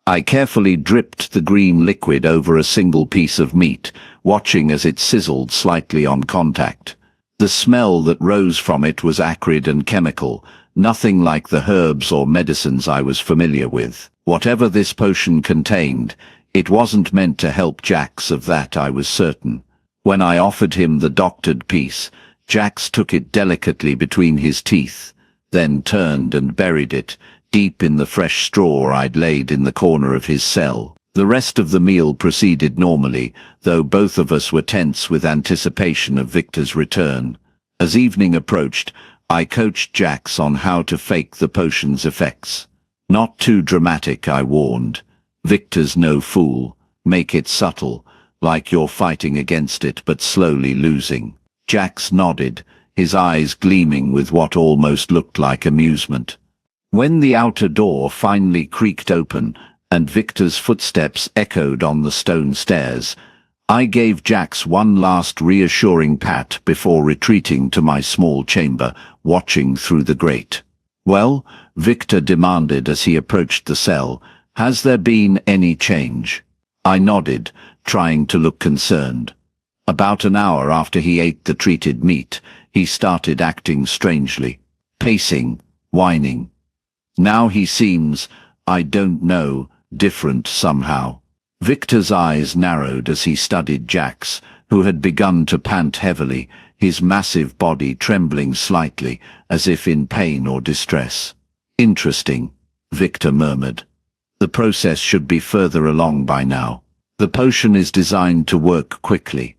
I carefully dripped the green liquid over a single piece of meat, watching as it sizzled slightly on contact. The smell that rose from it was acrid and chemical, nothing like the herbs or medicines I was familiar with. Whatever this potion contained, it wasn't meant to help Jax, of that I was certain. When I offered him the doctored piece, Jax took it delicately between his teeth, then turned and buried it, deep in the fresh straw I'd laid in the corner of his cell. The rest of the meal proceeded normally, though both of us were tense with anticipation of Victor's return. As evening approached, I coached Jax on how to fake the potion's effects. Not too dramatic, I warned. Victor's no fool. Make it subtle, like you're fighting against it but slowly losing. Jax nodded, his eyes gleaming with what almost looked like amusement. When the outer door finally creaked open, and Victor's footsteps echoed on the stone stairs, I gave Jax one last reassuring pat before retreating to my small chamber, watching through the grate. Well, Victor demanded as he approached the cell, has there been any change? I nodded, trying to look concerned. About an hour after he ate the treated meat, he started acting strangely, pacing, whining. Now he seems, I don't know, different somehow. Victor's eyes narrowed as he studied Jax, who had begun to pant heavily, his massive body trembling slightly, as if in pain or distress. Interesting, Victor murmured. The process should be further along by now. The potion is designed to work quickly.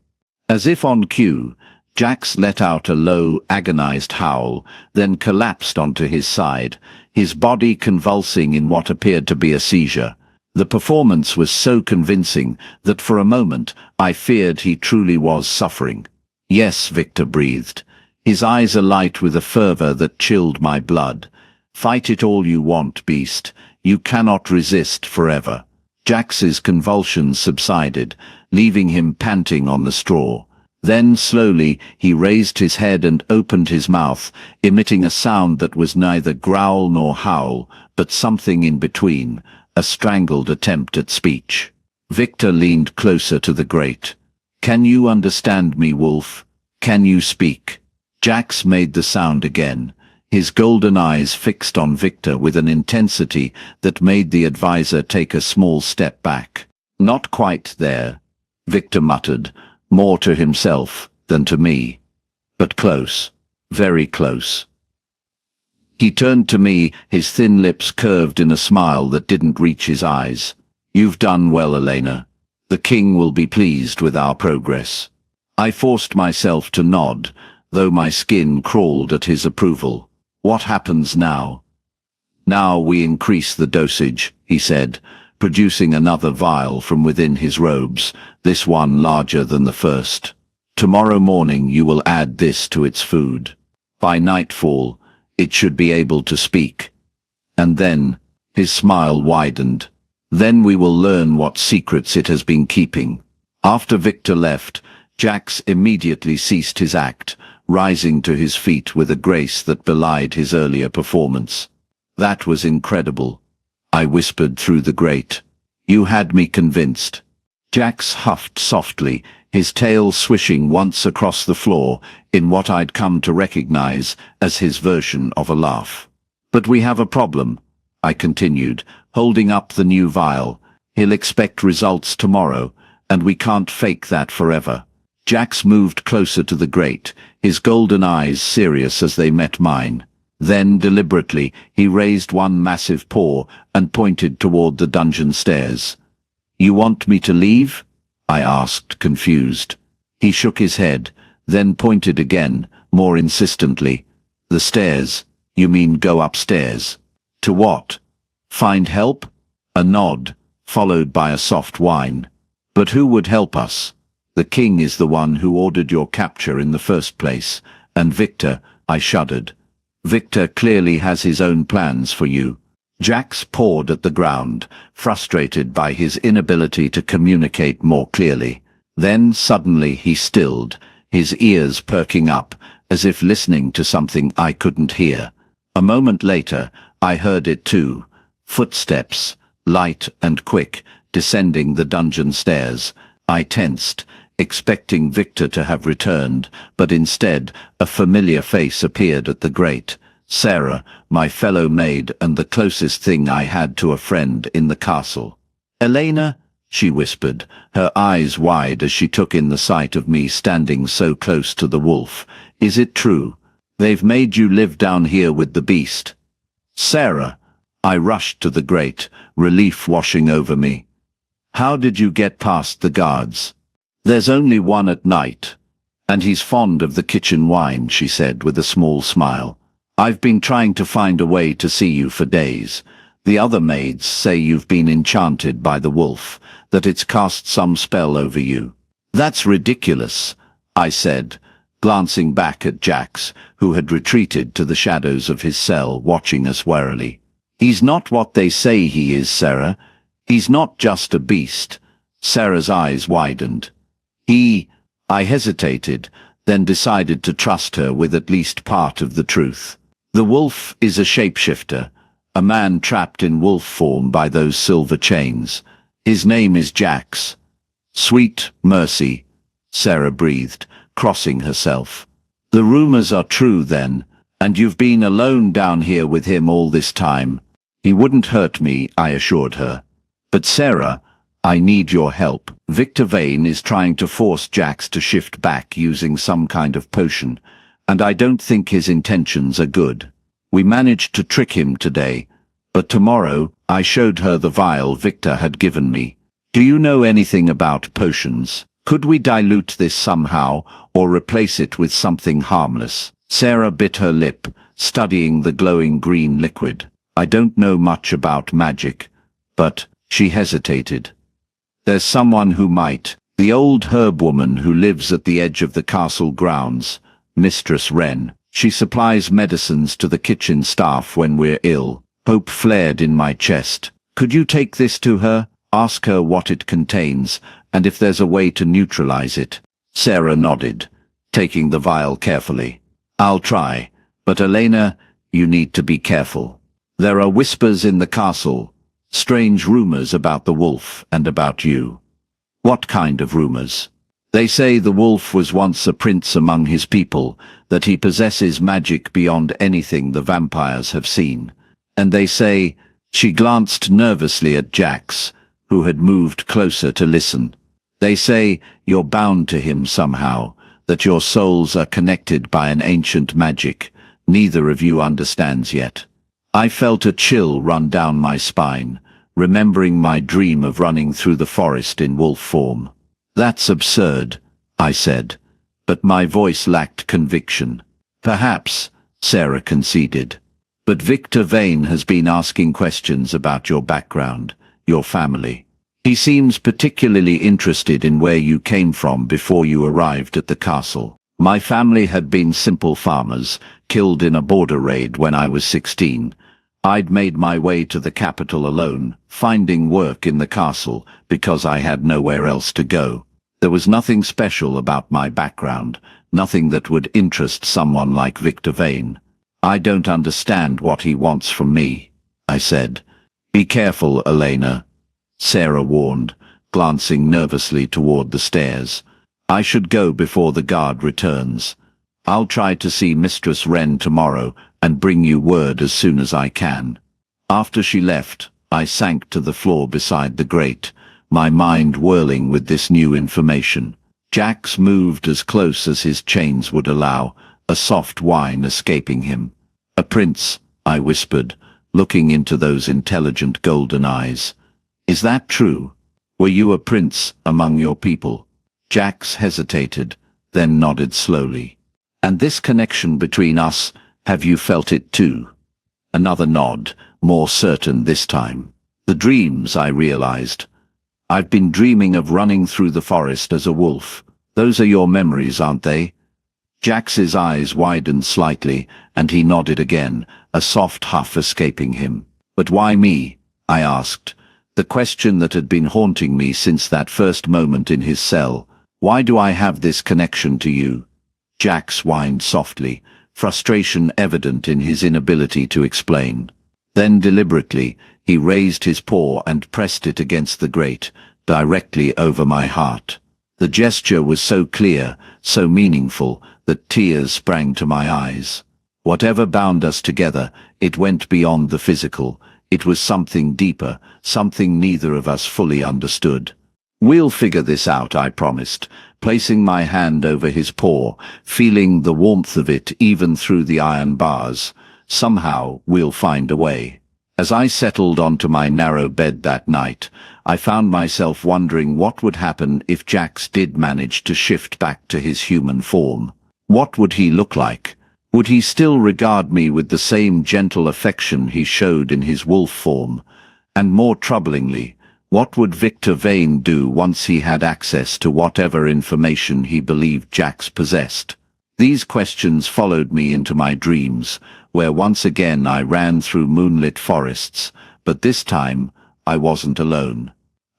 As if on cue, Jax let out a low, agonized howl, then collapsed onto his side, his body convulsing in what appeared to be a seizure. The performance was so convincing that for a moment I feared he truly was suffering. Yes, Victor breathed, his eyes alight with a fervor that chilled my blood. Fight it all you want, beast. You cannot resist forever. Jax's convulsions subsided, leaving him panting on the straw. Then slowly he raised his head and opened his mouth, emitting a sound that was neither growl nor howl, but something in between, a strangled attempt at speech. Victor leaned closer to the grate. "Can you understand me, Wolf? Can you speak?" Jax made the sound again, his golden eyes fixed on Victor with an intensity that made the advisor take a small step back. "Not quite there," Victor muttered, more to himself than to me. "But close, very close." He turned to me, his thin lips curved in a smile that didn't reach his eyes. "You've done well, Elena. The king will be pleased with our progress." I forced myself to nod, though my skin crawled at his approval. "What happens now?" "Now we increase the dosage," he said, producing another vial from within his robes, this one larger than the first. "Tomorrow morning you will add this to its food. By nightfall, it should be able to speak. And then," his smile widened, "then we will learn what secrets it has been keeping." After Victor left, Jax immediately ceased his act, rising to his feet with a grace that belied his earlier performance. "That was incredible," I whispered through the grate. "You had me convinced." Jax huffed softly, his tail swishing once across the floor in what I'd come to recognize as his version of a laugh. "But we have a problem," I continued, holding up the new vial. "He'll expect results tomorrow, and we can't fake that forever." Jax moved closer to the grate, his golden eyes serious as they met mine. Then, deliberately, he raised one massive paw and pointed toward the dungeon stairs. "You want me to leave?" I asked, confused. He shook his head, then pointed again, more insistently. "The stairs? You mean go upstairs?" "To what? Find help?" A nod, followed by a soft whine. "But who would help us? The king is the one who ordered your capture in the first place, and Victor," I shuddered. "Victor clearly has his own plans for you." Jax pawed at the ground, frustrated by his inability to communicate more clearly. Then suddenly he stilled, his ears perking up, as if listening to something I couldn't hear. A moment later, I heard it too. Footsteps, light and quick, descending the dungeon stairs. I tensed, expecting Victor to have returned, but instead a familiar face appeared at the grate. Sarah, my fellow maid and the closest thing I had to a friend in the castle. "Elena," she whispered, her eyes wide as she took in the sight of me standing so close to the wolf. "Is it true? They've made you live down here with the beast?" "Sarah," I rushed to the grate, relief washing over me. "How did you get past the guards?" "There's only one at night, and he's fond of the kitchen wine," she said with a small smile. "I've been trying to find a way to see you for days. The other maids say you've been enchanted by the wolf, that it's cast some spell over you." "That's ridiculous," I said, glancing back at Jax, who had retreated to the shadows of his cell, watching us warily. "He's not what they say he is, Sarah. He's not just a beast." Sarah's eyes widened. I hesitated, then decided to trust her with at least part of the truth. "The wolf is a shapeshifter, a man trapped in wolf form by those silver chains. His name is Jax." "Sweet mercy," Sarah breathed, crossing herself. "The rumors are true then, and you've been alone down here with him all this time." "He wouldn't hurt me," I assured her. "But Sarah, I need your help. Victor Vane is trying to force Jax to shift back using some kind of potion, and I don't think his intentions are good. We managed to trick him today, but tomorrow," I showed her the vial Victor had given me. "Do you know anything about potions? Could we dilute this somehow, or replace it with something harmless?" Sarah bit her lip, studying the glowing green liquid. "I don't know much about magic, but," she hesitated. "There's someone who might. The old herb woman who lives at the edge of the castle grounds, Mistress Wren. She supplies medicines to the kitchen staff when we're ill." Hope flared in my chest. "Could you take this to her?" Ask her what it contains, and if there's a way to neutralize it. Sarah nodded, taking the vial carefully. I'll try, but Elena, you need to be careful. There are whispers in the castle, strange rumors about the wolf and about you. What kind of rumors? They say the wolf was once a prince among his people, that he possesses magic beyond anything the vampires have seen. And they say, she glanced nervously at Jax, who had moved closer to listen. They say you're bound to him somehow, that your souls are connected by an ancient magic. Neither of you understands yet. I felt a chill run down my spine, remembering my dream of running through the forest in wolf form. That's absurd, I said, but my voice lacked conviction. Perhaps, Sarah conceded. But Victor Vane has been asking questions about your background, your family. He seems particularly interested in where you came from before you arrived at the castle. My family had been simple farmers, killed in a border raid when I was 16. I'd made my way to the capital alone, finding work in the castle because I had nowhere else to go. There was nothing special about my background, nothing that would interest someone like Victor Vane. I don't understand what he wants from me, I said. Be careful, Elena, Sarah warned, glancing nervously toward the stairs. I should go before the guard returns. I'll try to see Mistress Wren tomorrow and bring you word as soon as I can. After she left, I sank to the floor beside the grate, my mind whirling with this new information. Jax moved as close as his chains would allow, a soft whine escaping him. A prince, I whispered, looking into those intelligent golden eyes. Is that true? Were you a prince among your people? Jax hesitated, then nodded slowly. And this connection between us, have you felt it too? Another nod, more certain this time. The dreams, I realized. I've been dreaming of running through the forest as a wolf. Those are your memories, aren't they? Jax's eyes widened slightly, and he nodded again, a soft huff escaping him. But why me? I asked. The question that had been haunting me since that first moment in his cell. Why do I have this connection to you? Jax whined softly, frustration evident in his inability to explain. Then deliberately, he raised his paw and pressed it against the grate, directly over my heart. The gesture was so clear, so meaningful, that tears sprang to my eyes. Whatever bound us together, it went beyond the physical. It was something deeper, something neither of us fully understood. We'll figure this out, I promised, placing my hand over his paw, feeling the warmth of it even through the iron bars. Somehow, we'll find a way. As I settled onto my narrow bed that night, I found myself wondering what would happen if Jax did manage to shift back to his human form. What would he look like? Would he still regard me with the same gentle affection he showed in his wolf form? And more troublingly, what would Victor Vane do once he had access to whatever information he believed Jax possessed? These questions followed me into my dreams, where once again I ran through moonlit forests, but this time I wasn't alone.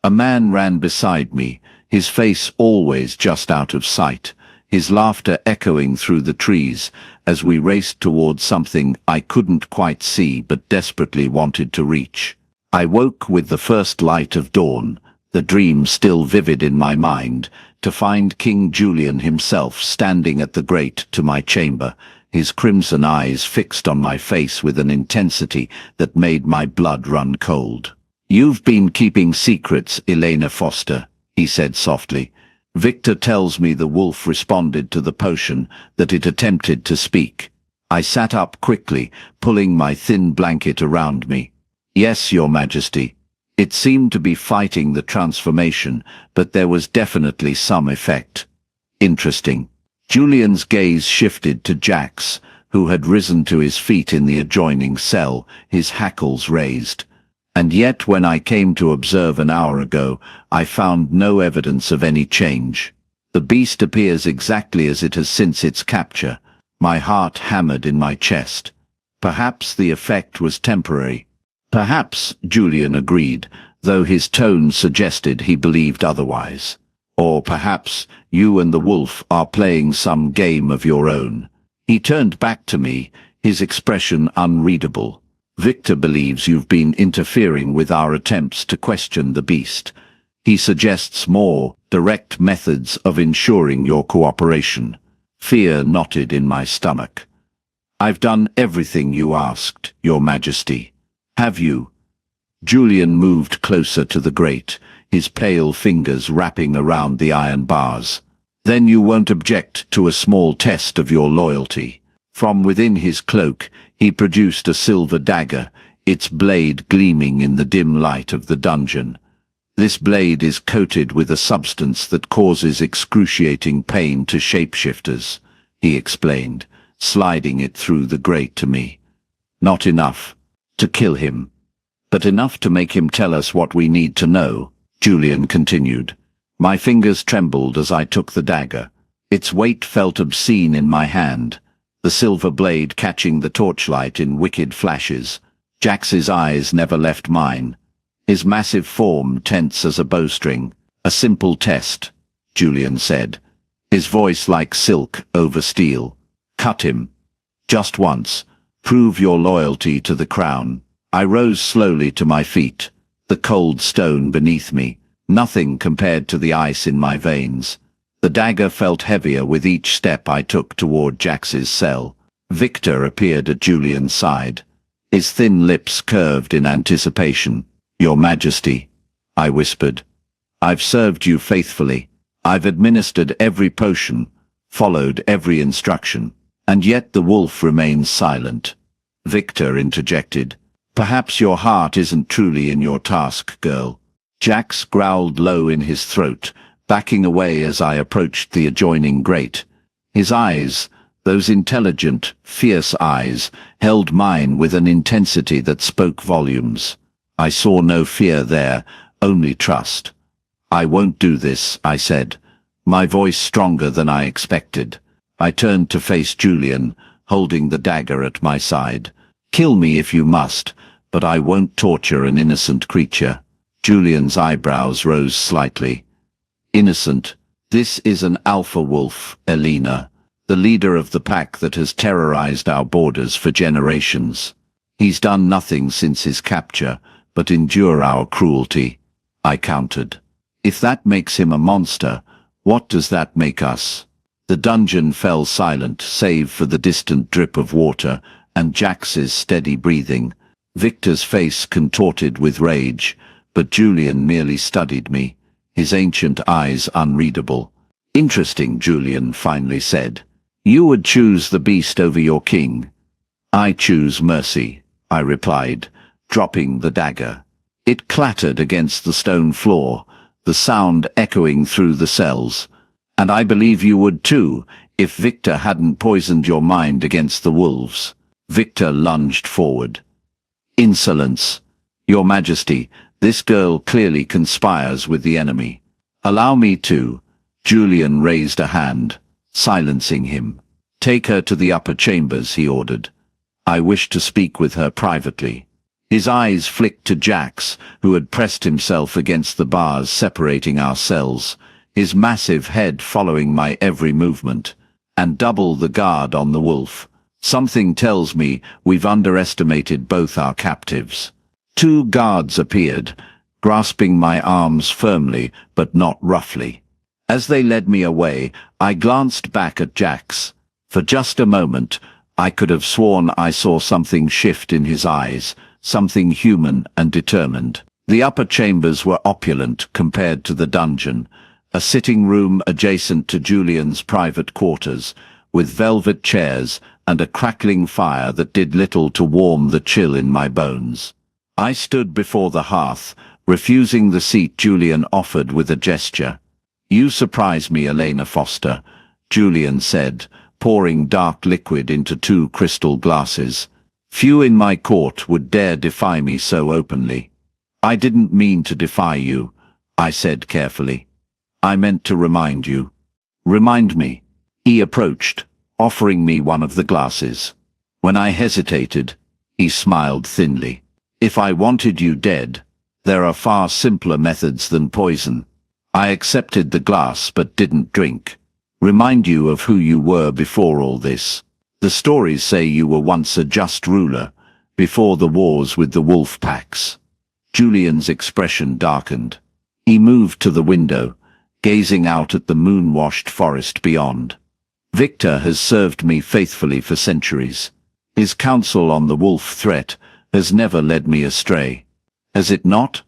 A man ran beside me, his face always just out of sight, his laughter echoing through the trees as we raced towards something I couldn't quite see but desperately wanted to reach. I woke with the first light of dawn, the dream still vivid in my mind, to find King Julian himself standing at the grate to my chamber, his crimson eyes fixed on my face with an intensity that made my blood run cold. "You've been keeping secrets, Elena Foster," he said softly. "Victor tells me the wolf responded to the potion, that it attempted to speak." I sat up quickly, pulling my thin blanket around me. "Yes, Your Majesty. It seemed to be fighting the transformation, but there was definitely some effect." "Interesting." Julian's gaze shifted to Jax, who had risen to his feet in the adjoining cell, his hackles raised. "And yet when I came to observe an hour ago, I found no evidence of any change. The beast appears exactly as it has since its capture." My heart hammered in my chest. Perhaps the effect was temporary. "Perhaps," Julian agreed, though his tone suggested he believed otherwise. Or perhaps you and the wolf are playing some game of your own. He turned back to me, his expression unreadable. Victor believes you've been interfering with our attempts to question the beast. He suggests more direct methods of ensuring your cooperation. Fear knotted in my stomach. I've done everything you asked, Your Majesty. Have you? Julian moved closer to the grate, his pale fingers wrapping around the iron bars. Then you won't object to a small test of your loyalty. From within his cloak, he produced a silver dagger, its blade gleaming in the dim light of the dungeon. This blade is coated with a substance that causes excruciating pain to shapeshifters, he explained, sliding it through the grate to me. Not enough to kill him, but enough to make him tell us what we need to know, Julian continued. My fingers trembled as I took the dagger. Its weight felt obscene in my hand, the silver blade catching the torchlight in wicked flashes. Jax's eyes never left mine, his massive form tense as a bowstring. A simple test, Julian said, his voice like silk over steel. Cut him. Just once. Prove your loyalty to the crown. I rose slowly to my feet, the cold stone beneath me, nothing compared to the ice in my veins. The dagger felt heavier with each step I took toward Jax's cell. Victor appeared at Julian's side, his thin lips curved in anticipation. Your Majesty, I whispered. I've served you faithfully. I've administered every potion, followed every instruction, and yet the wolf remains silent. Victor interjected. Perhaps your heart isn't truly in your task, girl. Jax growled low in his throat, backing away as I approached the adjoining grate. His eyes, those intelligent, fierce eyes, held mine with an intensity that spoke volumes. I saw no fear there, only trust. I won't do this, I said, my voice stronger than I expected. I turned to face Julian, holding the dagger at my side. Kill me if you must, but I won't torture an innocent creature. Julian's eyebrows rose slightly. Innocent? This is an alpha wolf, Elena, the leader of the pack that has terrorized our borders for generations. He's done nothing since his capture, but endure our cruelty, I countered. If that makes him a monster, what does that make us? The dungeon fell silent, save for the distant drip of water and Jax's steady breathing. Victor's face contorted with rage, but Julian merely studied me, his ancient eyes unreadable. Interesting, Julian finally said. You would choose the beast over your king. I choose mercy, I replied, dropping the dagger. It clattered against the stone floor, the sound echoing through the cells. And I believe you would too, if Victor hadn't poisoned your mind against the wolves. Victor lunged forward. Insolence. Your Majesty, this girl clearly conspires with the enemy. Allow me to. Julian raised a hand, silencing him. Take her to the upper chambers, he ordered. I wish to speak with her privately. His eyes flicked to Jax, who had pressed himself against the bars separating our cells, his massive head following my every movement, and double the guard on the wolf. Something tells me we've underestimated both our captives. 2 guards appeared, grasping my arms firmly but not roughly. As they led me away, I glanced back at Jax. For just a moment, I could have sworn I saw something shift in his eyes, something human and determined. The upper chambers were opulent compared to the dungeon, a sitting room adjacent to Julian's private quarters, with velvet chairs and a crackling fire that did little to warm the chill in my bones. I stood before the hearth, refusing the seat Julian offered with a gesture. You surprise me, Elena Foster, Julian said, pouring dark liquid into 2 crystal glasses. Few in my court would dare defy me so openly. I didn't mean to defy you, I said carefully. I meant to remind you. Remind me. He approached, offering me one of the glasses. When I hesitated, he smiled thinly. If I wanted you dead, There are far simpler methods than poison. I accepted the glass but didn't drink. Remind you of who you were before all this. The stories say you were once a just ruler, before the wars with the wolf packs. Julian's expression darkened. He moved to the window, gazing out at the moon-washed forest beyond. Victor has served me faithfully for centuries. His counsel on the wolf threat has never led me astray. Has it not?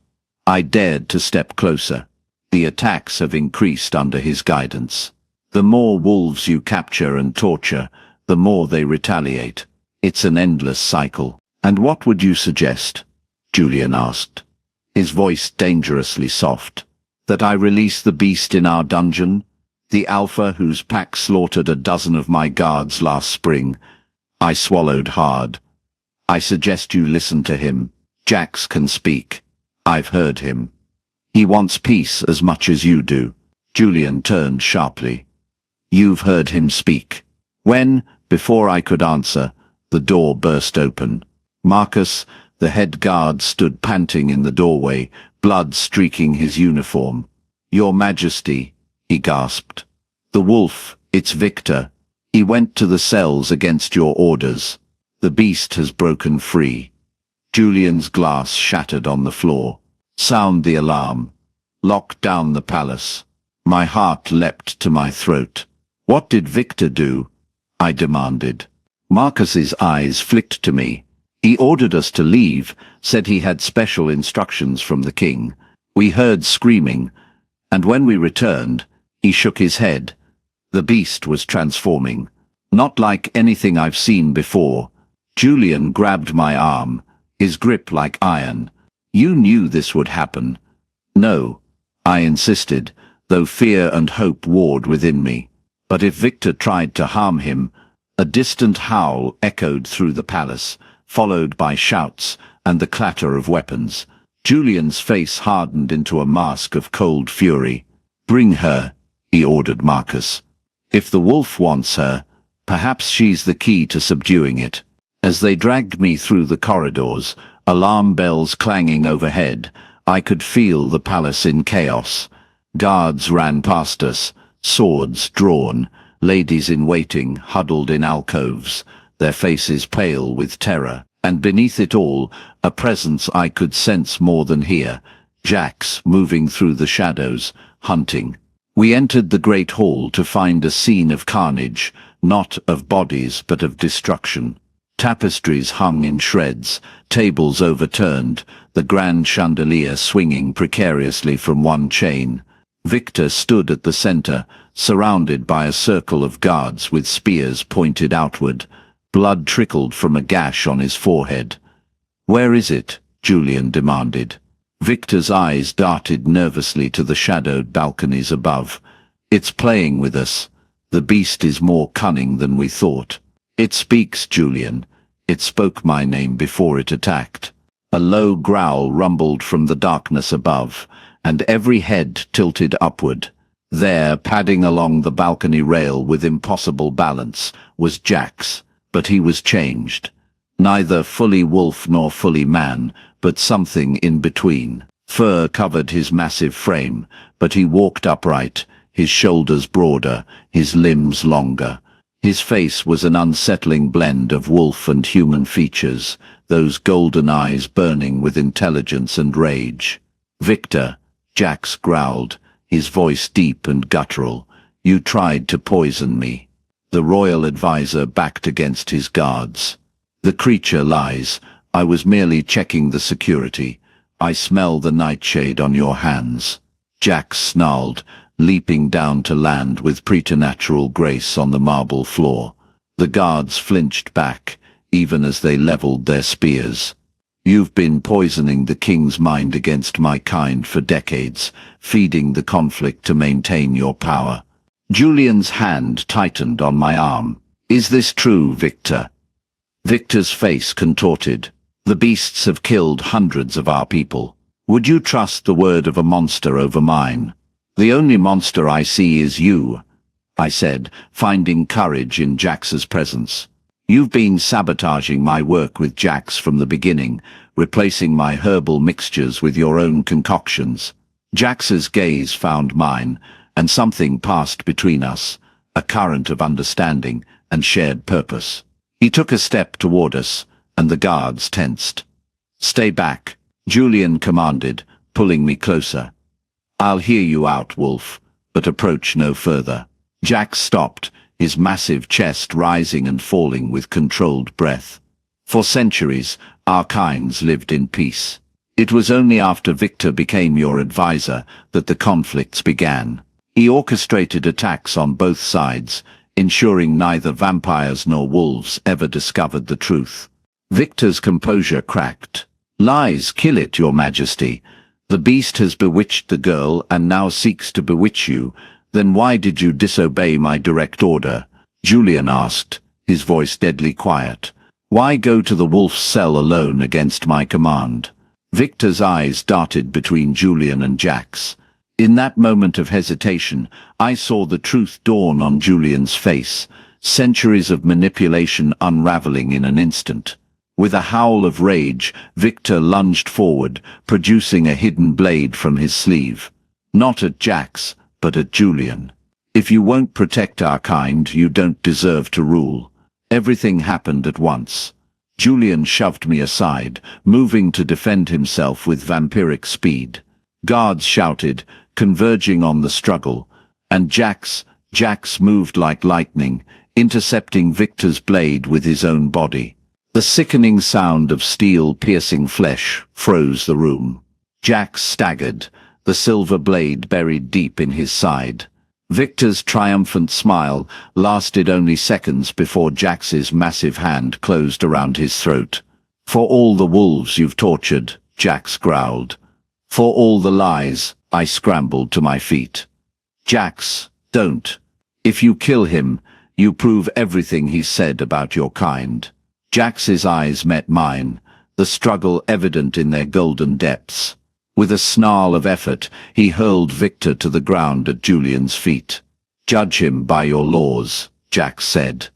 I dared to step closer. The attacks have increased under his guidance. The more wolves you capture and torture, the more they retaliate. It's an endless cycle. And what would you suggest? Julian asked, his voice dangerously soft. That I release the beast in our dungeon? The alpha whose pack slaughtered a dozen of my guards last spring. I swallowed hard. I suggest you listen to him. Jax can speak. I've heard him. He wants peace as much as you do. Julian turned sharply. You've heard him speak. When, before I could answer, the door burst open. Marcus, the head guard, stood panting in the doorway, blood streaking his uniform. Your Majesty, he gasped. The wolf, it's Victor. He went to the cells against your orders. The beast has broken free. Julian's glass shattered on the floor. Sound the alarm. Lock down the palace. My heart leapt to my throat. What did Victor do? I demanded. Marcus's eyes flicked to me. He ordered us to leave, said he had special instructions from the king. We heard screaming, and when we returned, he shook his head. The beast was transforming. Not like anything I've seen before. Julian grabbed my arm, his grip like iron. You knew this would happen. No, I insisted, though fear and hope warred within me. But if Victor tried to harm him, a distant howl echoed through the palace, followed by shouts and the clatter of weapons. Julian's face hardened into a mask of cold fury. Bring her, he ordered Marcus. If the wolf wants her, perhaps she's the key to subduing it. As they dragged me through the corridors, alarm bells clanging overhead, I could feel the palace in chaos. Guards ran past us, swords drawn, ladies in waiting huddled in alcoves, their faces pale with terror, and beneath it all, a presence I could sense more than hear, Jax moving through the shadows, hunting. We entered the great hall to find a scene of carnage, not of bodies but of destruction. Tapestries hung in shreds, tables overturned, the grand chandelier swinging precariously from one chain. Victor stood at the center, surrounded by a circle of guards with spears pointed outward. Blood trickled from a gash on his forehead. Where is it? Julian demanded. Victor's eyes darted nervously to the shadowed balconies above. It's playing with us. The beast is more cunning than we thought. It speaks, Julian. It spoke my name before it attacked. A low growl rumbled from the darkness above, and every head tilted upward. There, padding along the balcony rail with impossible balance, was Jax. But he was changed. Neither fully wolf nor fully man, but something in between. Fur covered his massive frame, but he walked upright, his shoulders broader, his limbs longer. His face was an unsettling blend of wolf and human features, those golden eyes burning with intelligence and rage. Victor, Jax growled, his voice deep and guttural. You tried to poison me. The royal advisor backed against his guards. The creature lies. I was merely checking the security. I smell the nightshade on your hands. Jax snarled, leaping down to land with preternatural grace on the marble floor. The guards flinched back, even as they leveled their spears. You've been poisoning the king's mind against my kind for decades, feeding the conflict to maintain your power. Julian's hand tightened on my arm. Is this true, Victor? Victor's face contorted. The beasts have killed hundreds of our people. Would you trust the word of a monster over mine? The only monster I see is you, I said, finding courage in Jax's presence. You've been sabotaging my work with Jax from the beginning, replacing my herbal mixtures with your own concoctions. Jax's gaze found mine, and something passed between us, a current of understanding and shared purpose. He took a step toward us, and the guards tensed. "Stay back," Julian commanded, pulling me closer. "I'll hear you out, Wolf, but approach no further." Jax stopped, his massive chest rising and falling with controlled breath. For centuries, our kinds lived in peace. It was only after Victor became your advisor that the conflicts began. He orchestrated attacks on both sides, ensuring neither vampires nor wolves ever discovered the truth. Victor's composure cracked. "Lies kill it, Your Majesty. The beast has bewitched the girl and now seeks to bewitch you. Then why did you disobey my direct order?" Julian asked, his voice deadly quiet. "Why go to the wolf's cell alone against my command?" Victor's eyes darted between Julian and Jax. In that moment of hesitation, I saw the truth dawn on Julian's face, centuries of manipulation unraveling in an instant. With a howl of rage, Victor lunged forward, producing a hidden blade from his sleeve. Not at Jax, but at Julian. "If you won't protect our kind, you don't deserve to rule." Everything happened at once. Julian shoved me aside, moving to defend himself with vampiric speed. Guards shouted, converging on the struggle, and Jax moved like lightning, intercepting Victor's blade with his own body. The sickening sound of steel piercing flesh froze the room. Jax staggered, the silver blade buried deep in his side. Victor's triumphant smile lasted only seconds before Jax's massive hand closed around his throat. "For all the wolves you've tortured," Jax growled. "For all the lies," I scrambled to my feet. "Jax, don't. If you kill him, you prove everything he said about your kind." Jax's eyes met mine, the struggle evident in their golden depths. With a snarl of effort, he hurled Victor to the ground at Julian's feet. "Judge him by your laws," Jax said.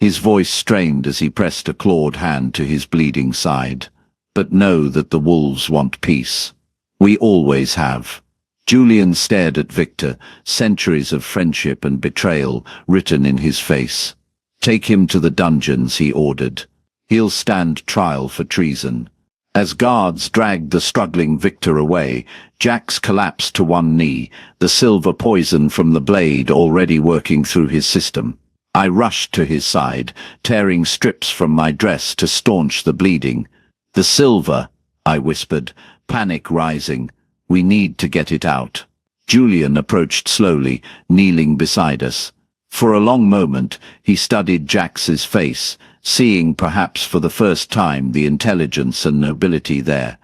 His voice strained as he pressed a clawed hand to his bleeding side. "But know that the wolves want peace. We always have." Julian stared at Victor, centuries of friendship and betrayal written in his face. "Take him to the dungeons," he ordered. "He'll stand trial for treason." As guards dragged the struggling Victor away, Jax collapsed to one knee, the silver poison from the blade already working through his system. I rushed to his side, tearing strips from my dress to staunch the bleeding. "The silver," I whispered, panic rising. "We need to get it out." Julian approached slowly, kneeling beside us. For a long moment, he studied Jax's face, seeing perhaps for the first time the intelligence and nobility there.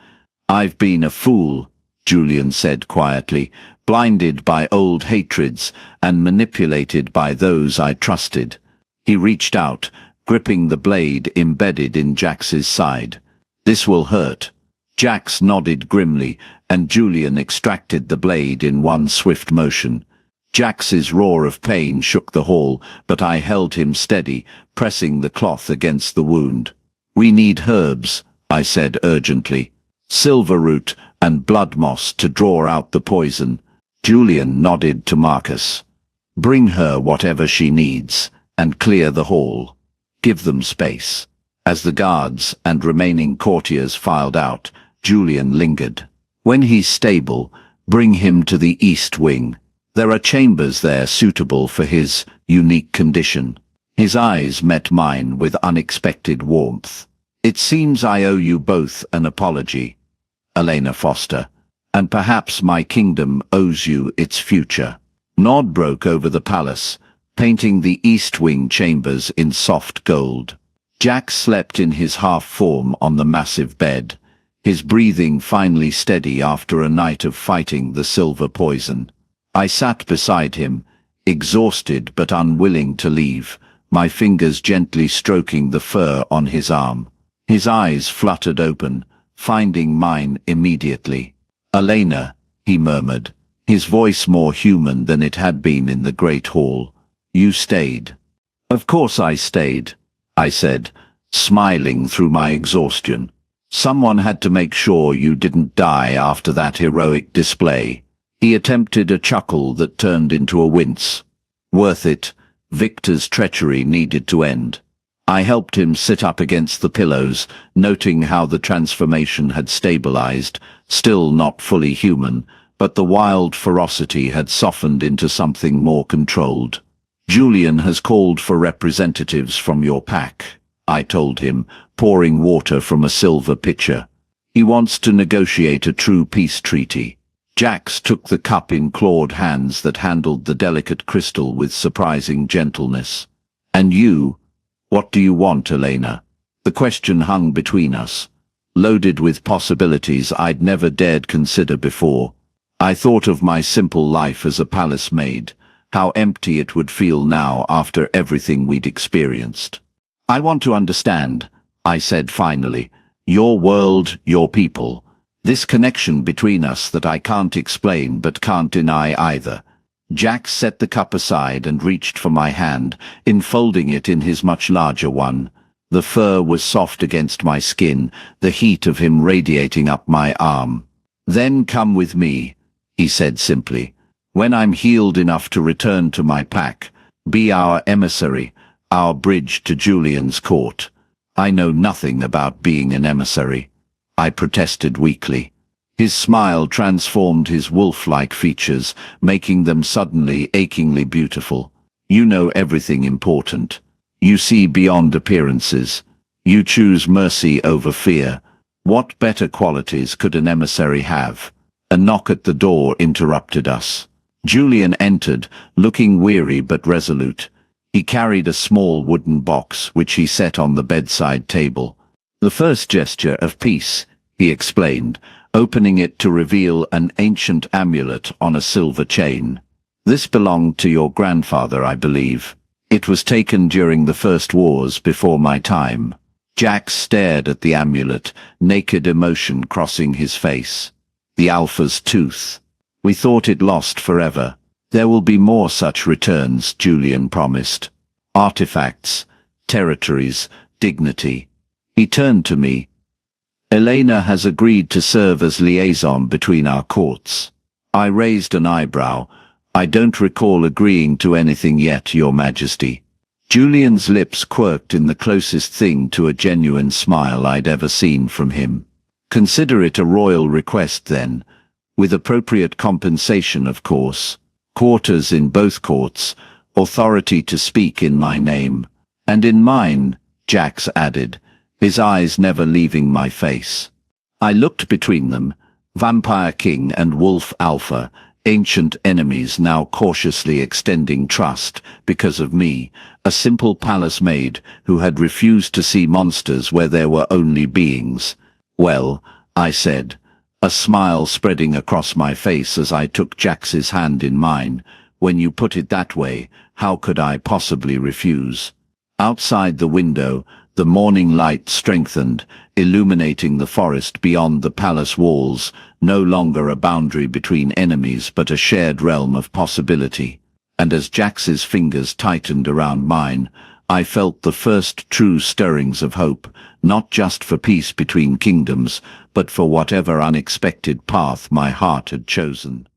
"I've been a fool," Julian said quietly, "blinded by old hatreds and manipulated by those I trusted." He reached out, gripping the blade embedded in Jax's side. "This will hurt." Jax nodded grimly, and Julian extracted the blade in one swift motion. Jax's roar of pain shook the hall, but I held him steady, pressing the cloth against the wound. "We need herbs," I said urgently. "Silver root and blood moss to draw out the poison." Julian nodded to Marcus. "Bring her whatever she needs, and clear the hall. Give them space." As the guards and remaining courtiers filed out, Julian lingered. "When he's stable, bring him to the East Wing. There are chambers there suitable for his unique condition." His eyes met mine with unexpected warmth. "It seems I owe you both an apology, Elena Foster, and perhaps my kingdom owes you its future." Nod broke over the palace, painting the East Wing chambers in soft gold. Jax slept in his half-form on the massive bed, his breathing finally steady after a night of fighting the silver poison. I sat beside him, exhausted but unwilling to leave, my fingers gently stroking the fur on his arm. His eyes fluttered open, finding mine immediately. "Elena," he murmured, his voice more human than it had been in the great hall. "You stayed." "Of course I stayed," I said, smiling through my exhaustion. Someone had to make sure you didn't die after that heroic display. He attempted a chuckle that turned into a wince. Worth it. Victor's treachery needed to end. I helped him sit up against the pillows, noting how the transformation had stabilized, still not fully human, but the wild ferocity had softened into something more controlled. Julian has called for representatives from your pack, I told him, pouring water from a silver pitcher. He wants to negotiate a true peace treaty. Jax took the cup in clawed hands that handled the delicate crystal with surprising gentleness. And you? What do you want, Elena? The question hung between us, loaded with possibilities I'd never dared consider before. I thought of my simple life as a palace maid, how empty it would feel now after everything we'd experienced. I want to understand, I said finally, your world, your people. This connection between us that I can't explain but can't deny either. Jax set the cup aside and reached for my hand, enfolding it in his much larger one. The fur was soft against my skin, the heat of him radiating up my arm. Then come with me, he said simply. When I'm healed enough to return to my pack, be our emissary, our bridge to Julian's court. I know nothing about being an emissary, I protested weakly. His smile transformed his wolf-like features, making them suddenly achingly beautiful. You know everything important. You see beyond appearances. You choose mercy over fear. What better qualities could an emissary have? A knock at the door interrupted us. Julian entered, looking weary but resolute. He carried a small wooden box which he set on the bedside table. The first gesture of peace, he explained, opening it to reveal an ancient amulet on a silver chain. This belonged to your grandfather, I believe. It was taken during the first wars before my time. Jax stared at the amulet, naked emotion crossing his face. The Alpha's tooth. We thought it lost forever. There will be more such returns, Julian promised. Artifacts, territories, dignity. He turned to me. Elena has agreed to serve as liaison between our courts. I raised an eyebrow. I don't recall agreeing to anything yet, Your Majesty. Julian's lips quirked in the closest thing to a genuine smile I'd ever seen from him. Consider it a royal request then, with appropriate compensation, of course. Quarters in both courts, authority to speak in my name. And in mine, Jax added, his eyes never leaving my face. I looked between them, Vampire King and Wolf Alpha, ancient enemies now cautiously extending trust because of me, a simple palace maid who had refused to see monsters where there were only beings. Well, I said, a smile spreading across my face as I took Jax's hand in mine. When you put it that way, how could I possibly refuse? Outside the window, the morning light strengthened, illuminating the forest beyond the palace walls, no longer a boundary between enemies but a shared realm of possibility. And as Jax's fingers tightened around mine, I felt the first true stirrings of hope, not just for peace between kingdoms, but for whatever unexpected path my heart had chosen.